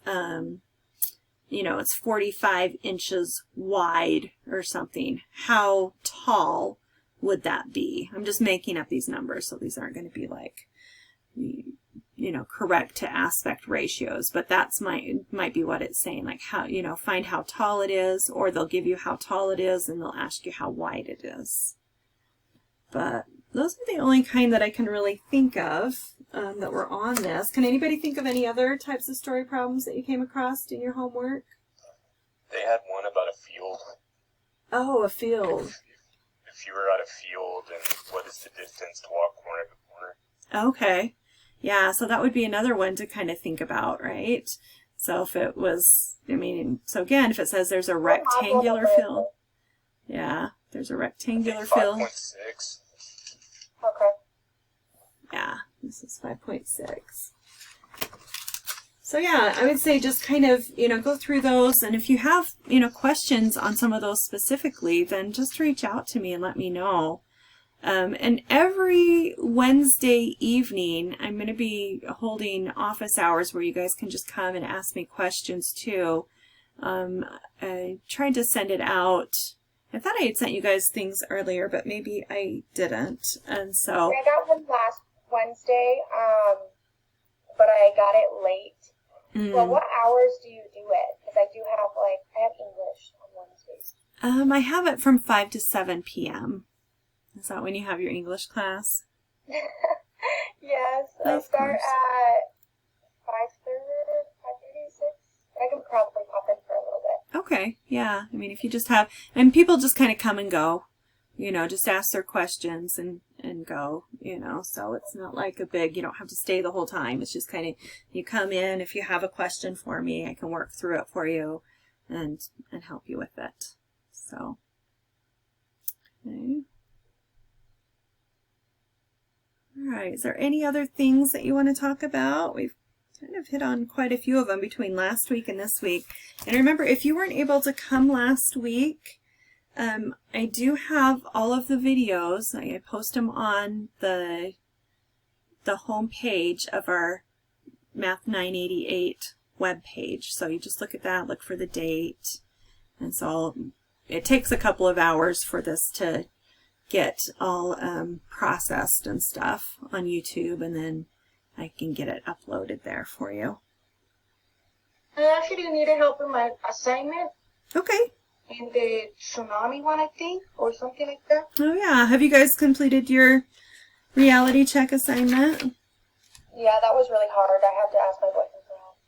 it's 45 inches wide or something. How tall would that be? I'm just making up these numbers, so these aren't going to be like, correct to aspect ratios, but that's might be what it's saying, like how, find how tall it is, or they'll give you how tall it is and they'll ask you how wide it is. But those are the only kind that I can really think of that were on this. Can anybody think of any other types of story problems that you came across in your homework? They had one about a field. Oh, a field. If you were at a field, and what is the distance to walk corner to corner? Okay. Yeah, so that would be another one to kind of think about, right? So if it was, so again, if it says there's a rectangular field. Yeah, there's a rectangular field. 5.6. Okay. Yeah, this is 5.6. So yeah, I would say just kind of, go through those. And if you have, questions on some of those specifically, then just reach out to me and let me know. And every Wednesday evening, I'm going to be holding office hours where you guys can just come and ask me questions too. I tried to send it out. I thought I had sent you guys things earlier, but maybe I didn't. And so I got one last Wednesday, but I got it late. Well, what hours do you do it? Because I have English on Wednesdays. I have it from 5 to 7 p.m. Is that when you have your English class? Yes, I start at 5:30, 5:36. I can probably pop in for a little bit. Okay, yeah. If you just have, and people just kind of come and go, just ask their questions and go, so it's not like a big, you don't have to stay the whole time. It's just kind of, you come in, if you have a question for me, I can work through it for you and help you with it. So, okay. All right, is there any other things that you want to talk about? We've kind of hit on quite a few of them between last week and this week. And remember, if you weren't able to come last week, I do have all of the videos. I post them on the home page of our Math 988 web page. So you just look at that, look for the date. And so it takes a couple of hours for this to get all processed and stuff on YouTube, and then I can get it uploaded there for you. I actually needed help with my assignment. Okay. In the tsunami one, I think, or something like that. Oh yeah. Have you guys completed your reality check assignment? Yeah, that was really hard. I have to ask my boyfriend for help.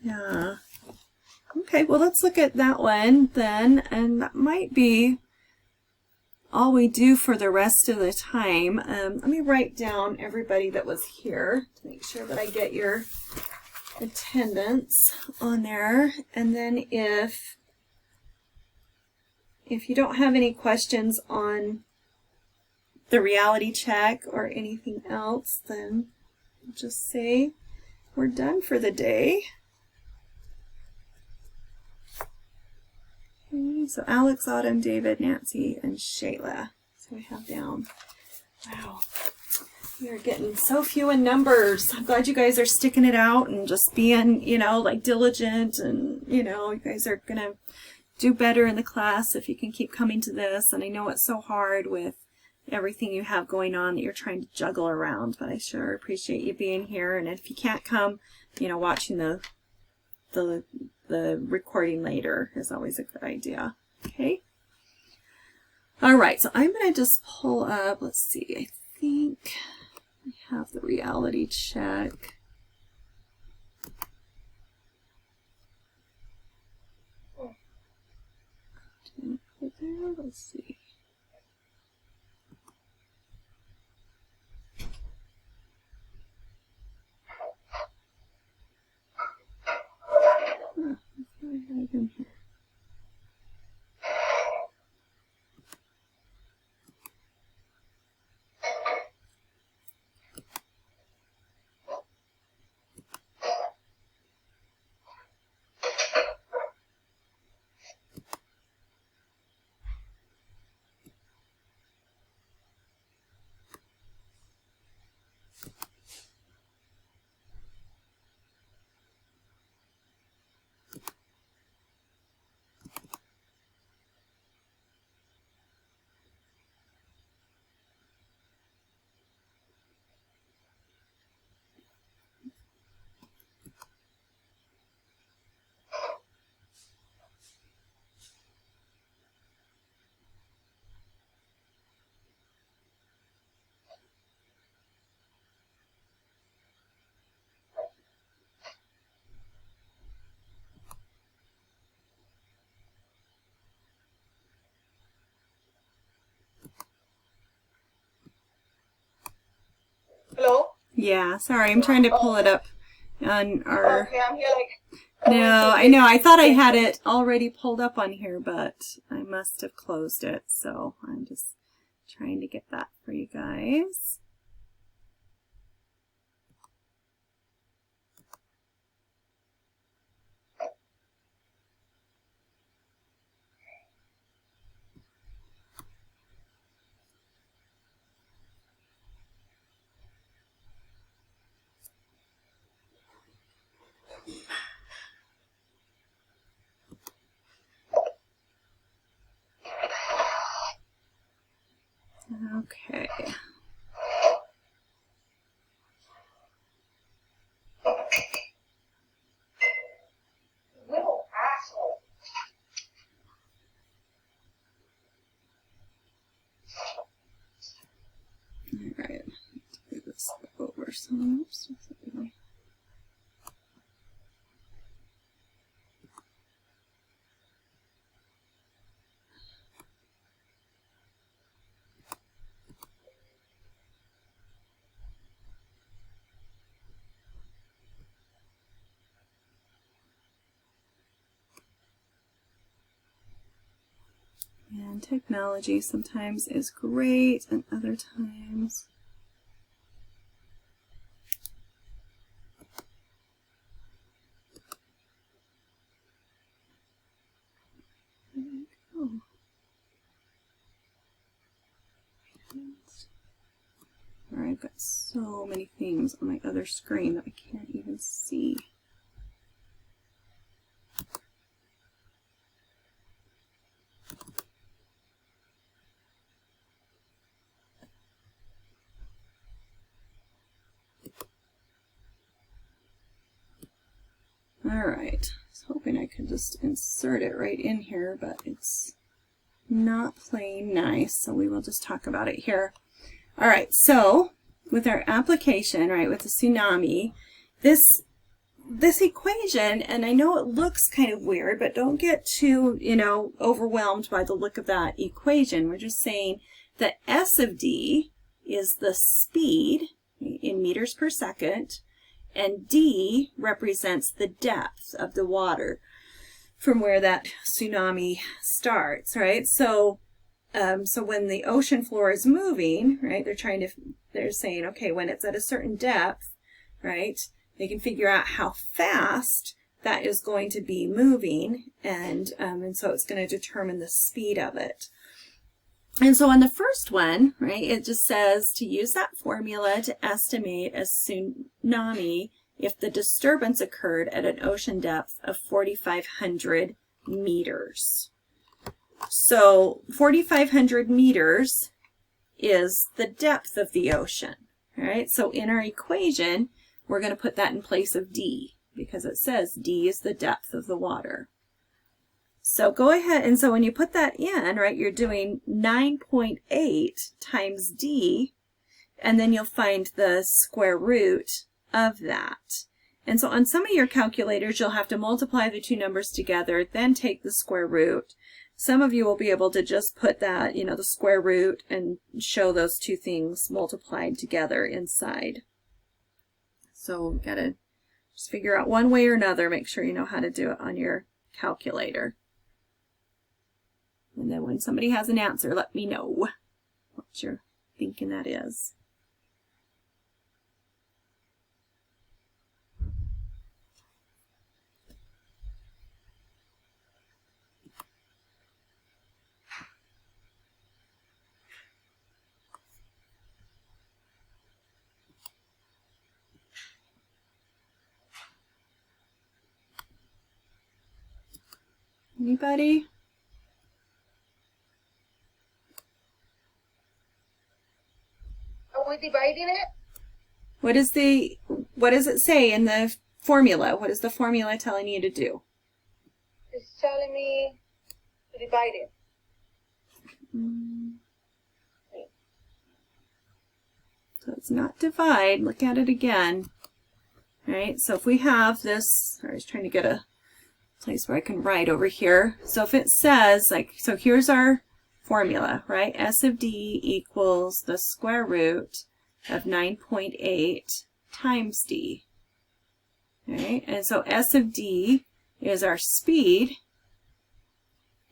Yeah. Okay, well, let's look at that one then, and that might be all we do for the rest of the time. Let me write down everybody that was here to make sure that I get your attendance on there. And then if you don't have any questions on the reality check or anything else, then just say we're done for the day. Okay, so Alex, Autumn, David, Nancy, and Shayla. So we have down. Wow. We are getting so few in numbers. I'm glad you guys are sticking it out and just being, you know, like diligent, and, you know, you guys are going to do better in the class if you can keep coming to this. And I know it's so hard with everything you have going on that you're trying to juggle around, but I sure appreciate you being here. And if you can't come, you know, watching the recording later is always a good idea. Okay. All right. So I'm going to just pull up, let's see, I think I have the reality check. Didn't put there. Let's see. Huh, I have in here. Hello? Yeah, sorry, I'm trying to pull it up on our... Okay, I'm here like... No, I know. I thought I had it already pulled up on here, but I must have closed it. So I'm just trying to get that for you guys. Okay. Little asshole. All right. Do this over some. Oops. And technology sometimes is great, and other times. There we go. All right, I've got so many things on my other screen that I can't even see. All right, I was hoping I could just insert it right in here, but it's not playing nice, so we will just talk about it here. All right, so with our application, right, with the tsunami, this equation, and I know it looks kind of weird, but don't get too, overwhelmed by the look of that equation. We're just saying that S of D is the speed in meters per second, and D represents the depth of the water from where that tsunami starts, right? So when the ocean floor is moving, right, they're saying, okay, when it's at a certain depth, right, they can figure out how fast that is going to be moving, and so it's going to determine the speed of it. And so on the first one, right, it just says to use that formula to estimate a tsunami if the disturbance occurred at an ocean depth of 4,500 meters. So 4,500 meters is the depth of the ocean, all right? So in our equation, we're going to put that in place of D because it says D is the depth of the water. So go ahead, and so when you put that in, right, you're doing 9.8 times D, and then you'll find the square root of that. And so on some of your calculators, you'll have to multiply the two numbers together, then take the square root. Some of you will be able to just put that, the square root, and show those two things multiplied together inside. So we've got to just figure out one way or another, make sure you know how to do it on your calculator. And then when somebody has an answer, let me know what you're thinking that is. Anybody? Are we dividing it? What does it say in the formula? What is the formula telling you to do? It's telling me to divide it. So it's not divide. Look at it again. All right, so if we have this, I was trying to get a place where I can write over here. So if it says, so here's our formula, right? S of D equals the square root of 9.8 times D. All right, and so S of D is our speed,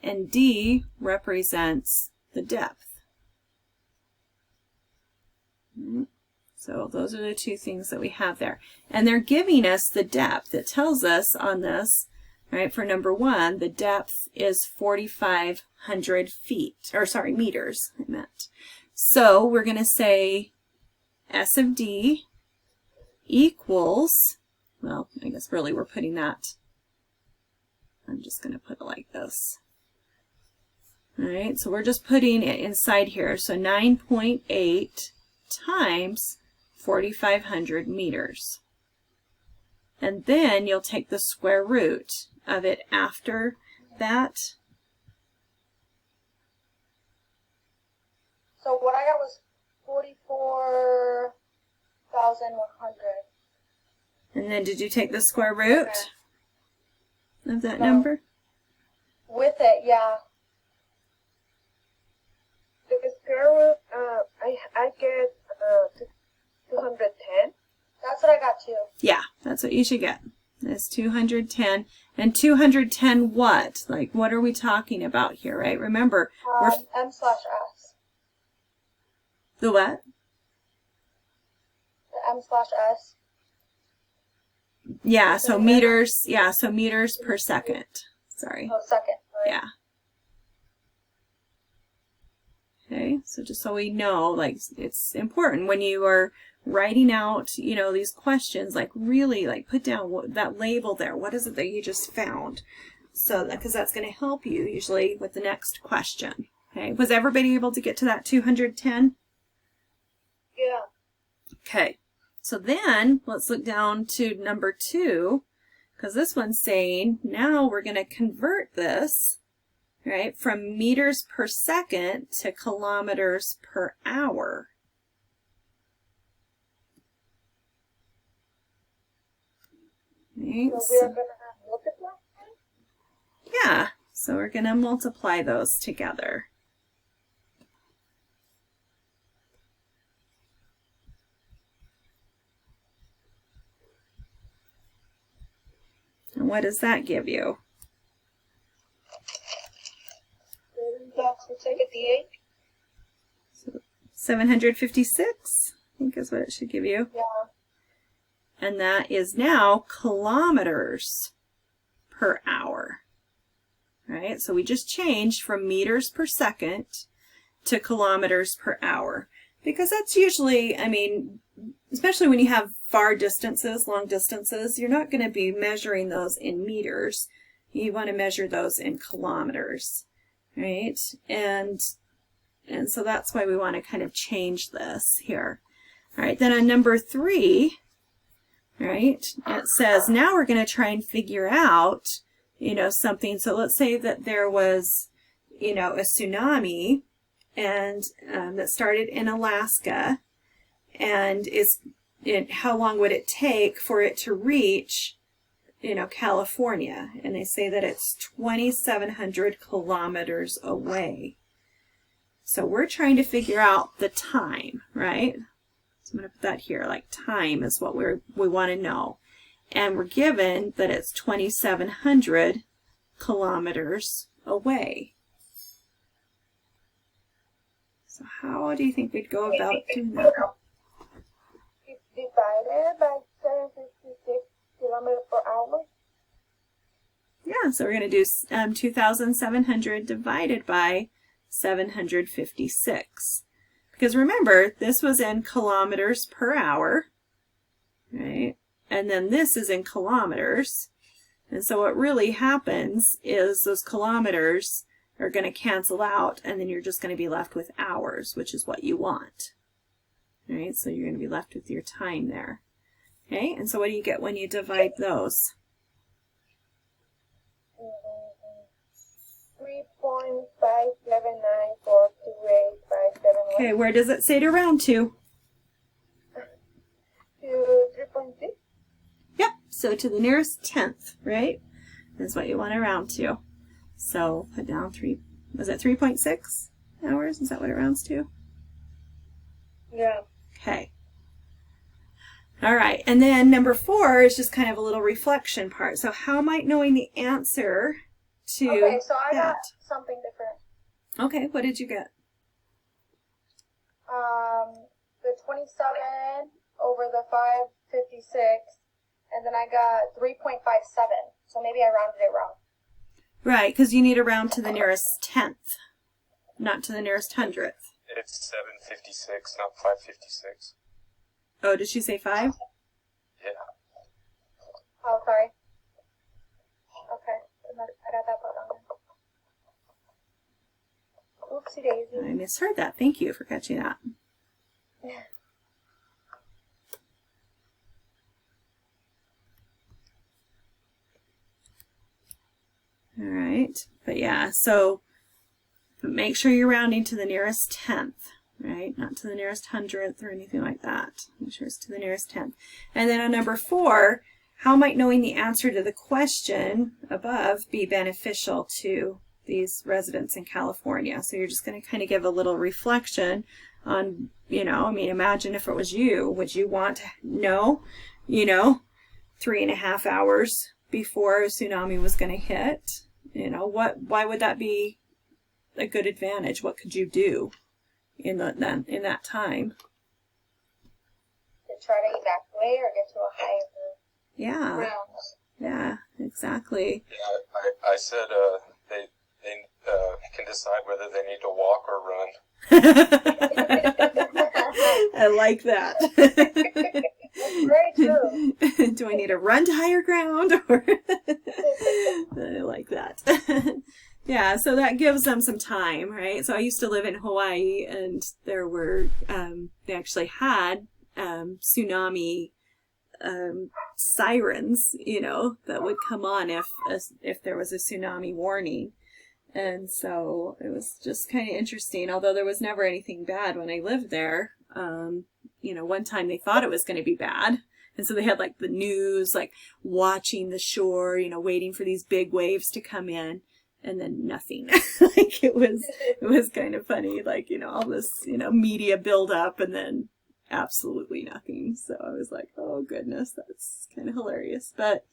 and D represents the depth. So those are the two things that we have there. And they're giving us the depth. It tells us on this, right, for number one, the depth is 4,500 meters, I meant. So we're going to say S of D equals, well, I guess really we're putting that, I'm just going to put it like this. All right, so we're just putting it inside here. So 9.8 times 4,500 meters. And then you'll take the square root of it after that. So what I got was 44,100. And then did you take the square root of that number? With it, yeah. The square root, I get 210. That's what I got too. Yeah, that's what you should get. It's 210. And 210 what? Like, what are we talking about here, right? Remember, we're... M/S. The what? The M/S. Yeah, so meters, so meters per second. Sorry. Oh, second. Right. Yeah. Okay, so just so we know, like, it's important when you are writing out, these questions, like really, like, put down that label there. What is it that you just found? So, because that's going to help you usually with the next question. Okay, was everybody able to get to that 210? Yeah. Okay, so then let's look down to number 2, because this one's saying now we're going to convert this, right, from meters per second to kilometers per hour. Right? So we're going to multiply? Yeah, so we're going to multiply those together. And what does that give you? 756, I think is what it should give you. Yeah. And that is now kilometers per hour. Right? So we just changed from meters per second to kilometers per hour. Because that's usually, I mean, especially when you have far distances, long distances, you're not going to be measuring those in meters. You want to measure those in kilometers, right? And so that's why we want to kind of change this here. All right, then on number 3, right, it says now we're going to try and figure out, you know, something. So let's say that there was, you know, a tsunami and that started in Alaska, and how long would it take for it to reach, you know, California? And they say that it's 2,700 kilometers away. So we're trying to figure out the time, right? So I'm going to put that here, like time is what we want to know. And we're given that it's 2,700 kilometers away. So how do you think we'd go about doing that? It's divided by 756 kilometers per hour. Yeah, so we're going to do 2,700 divided by 756. Because remember, this was in kilometers per hour, right? And then this is in kilometers. And so what really happens is those kilometers are going to cancel out, and then you're just going to be left with hours, which is what you want. All right, so you're going to be left with your time there. Okay, and so what do you get when you divide those? 3.579428571. Okay, where does it say to round to? To 3.6. Yep, so to the nearest tenth, right? Is what you want to round to. So put down 3.6 hours? Is that what it rounds to? Yeah. Okay. All right, and then number 4 is just kind of a little reflection part. So how might knowing the answer to Okay, so I that? got something different. Okay, what did you get? The 27 over the 556, and then I got 3.57. So maybe I rounded it wrong. Right, because you need to round to the nearest tenth, not to the nearest hundredth. It's 756, not 556. Oh, did she say 5? Yeah. Oh, sorry. Okay, I got that part wrong. Oopsie daisy. I misheard that. Thank you for catching that. All right, but yeah, so make sure you're rounding to the nearest tenth, right? Not to the nearest hundredth or anything like that. Make sure it's to the nearest tenth. And then on number 4, how might knowing the answer to the question above be beneficial to these residents in California? So you're just going to kind of give a little reflection on, you know, I mean, imagine if it was you. Would you want to know, you know, 3.5 hours before a tsunami was going to hit? You know, why would that be a good advantage? What could you do in that time? To try to evacuate or get to a higher Yeah. ground. Yeah, exactly. Yeah, I said they can decide whether they need to walk or run. I like that. Very true. Do I need to run to higher ground? Or I like that. Yeah, so that gives them some time, right? So I used to live in Hawaii, and there were, they actually had tsunami sirens, you know, that would come on if there was a tsunami warning. And so it was just kind of interesting, although there was never anything bad when I lived there. You know, one time they thought it was going to be bad, And so they had like the news, like watching the shore, you know, waiting for these big waves to come in, and then nothing. Like it was kind of funny, like, you know, all this, you know, media build up and then absolutely nothing. So I was like, oh goodness, that's kind of hilarious. But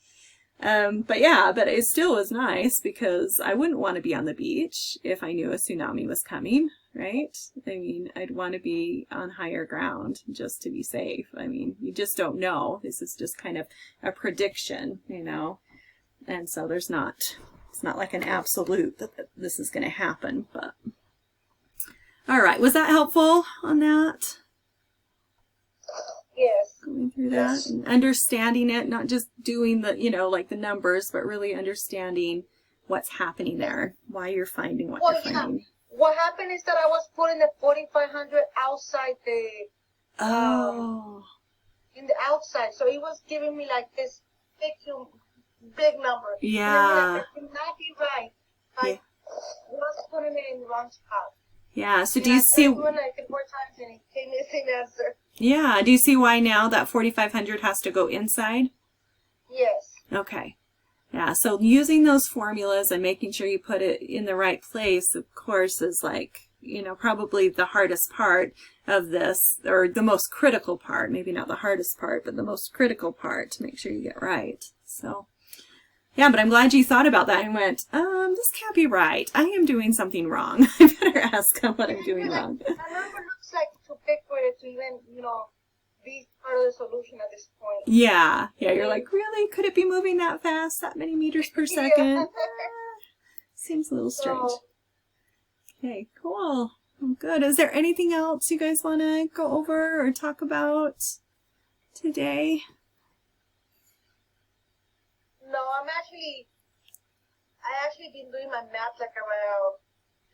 yeah, but it still was nice because I wouldn't want to be on the beach if I knew a tsunami was coming, right? I mean, I'd want to be on higher ground just to be safe. I mean, you just don't know. This is just kind of a prediction, you know, and so it's not like an absolute that this is going to happen, but all right. Was that helpful on that? Yes. Going through that and understanding it, not just doing the, you know, like the numbers, but really understanding what's happening there, why you're finding what you're finding. What happened is that I was putting the 4,500 outside the, in the outside. So it was giving me like this big number. Yeah. That could not be right. I was putting it in the wrong spot. Yeah. So and do you see? I doing like 4 times and it came missing answer. Yeah. Do you see why now that 4,500 has to go inside? Yes. Okay. Yeah. So using those formulas and making sure you put it in the right place, of course, is like, you know, probably the hardest part of this, or the most critical part, maybe not the hardest part, but the most critical part to make sure you get right. So, yeah, but I'm glad you thought about that and went, this can't be right. I am doing something wrong. I better ask them what I'm doing wrong. The number looks like too big for it to even, you know, be part of the solution at this point. Yeah. Yeah, you're like, really? Could it be moving that fast? That many meters per second? Seems a little strange. Okay, cool. Well, good. Is there anything else you guys want to go over or talk about today? No, I actually been doing my math like around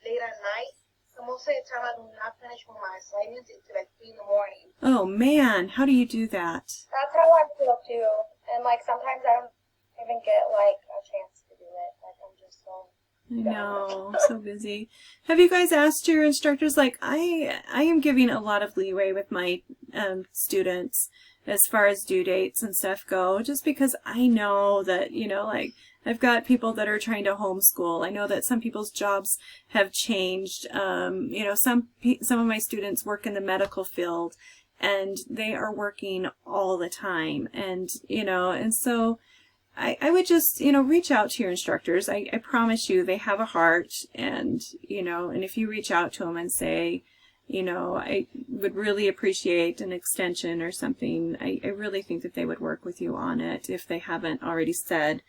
late at night. So most of the time I do not finish with my assignments until like 3 in the morning. Oh man, how do you do that? That's how I feel too. And like sometimes I don't even get like a chance to do it. Like I'm just so I know, I'm so busy. Have you guys asked your instructors, like, I am giving a lot of leeway with my students as far as due dates and stuff go, just because I know that, you know, like, I've got people that are trying to homeschool. I know that some people's jobs have changed. You know, some of my students work in the medical field, and they are working all the time. And, you know, and so I would just, you know, reach out to your instructors. I promise you they have a heart, and, you know, and if you reach out to them and say, you know, I would really appreciate an extension or something, I really think that they would work with you on it if they haven't already said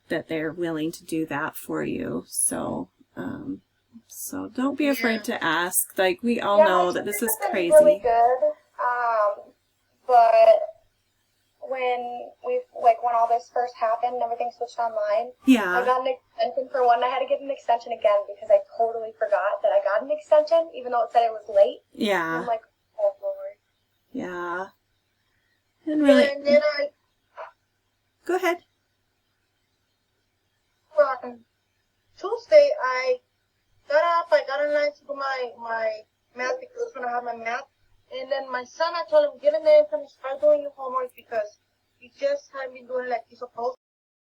that they're willing to do that for you. So, so don't be afraid to ask. Like, we all know that this is crazy. Really good. But when all this first happened and everything switched online, Yeah. I got an extension for one. I had to get an extension again because I totally forgot that I got an extension, even though it said it was late. Yeah. I'm like, oh Lord. Yeah. And really, And then go ahead. on Tuesday, I got up, I got online to do my math because I was going to have my math. And then my son, I told him, get in there and start doing your homework because you just haven't been doing like you're supposed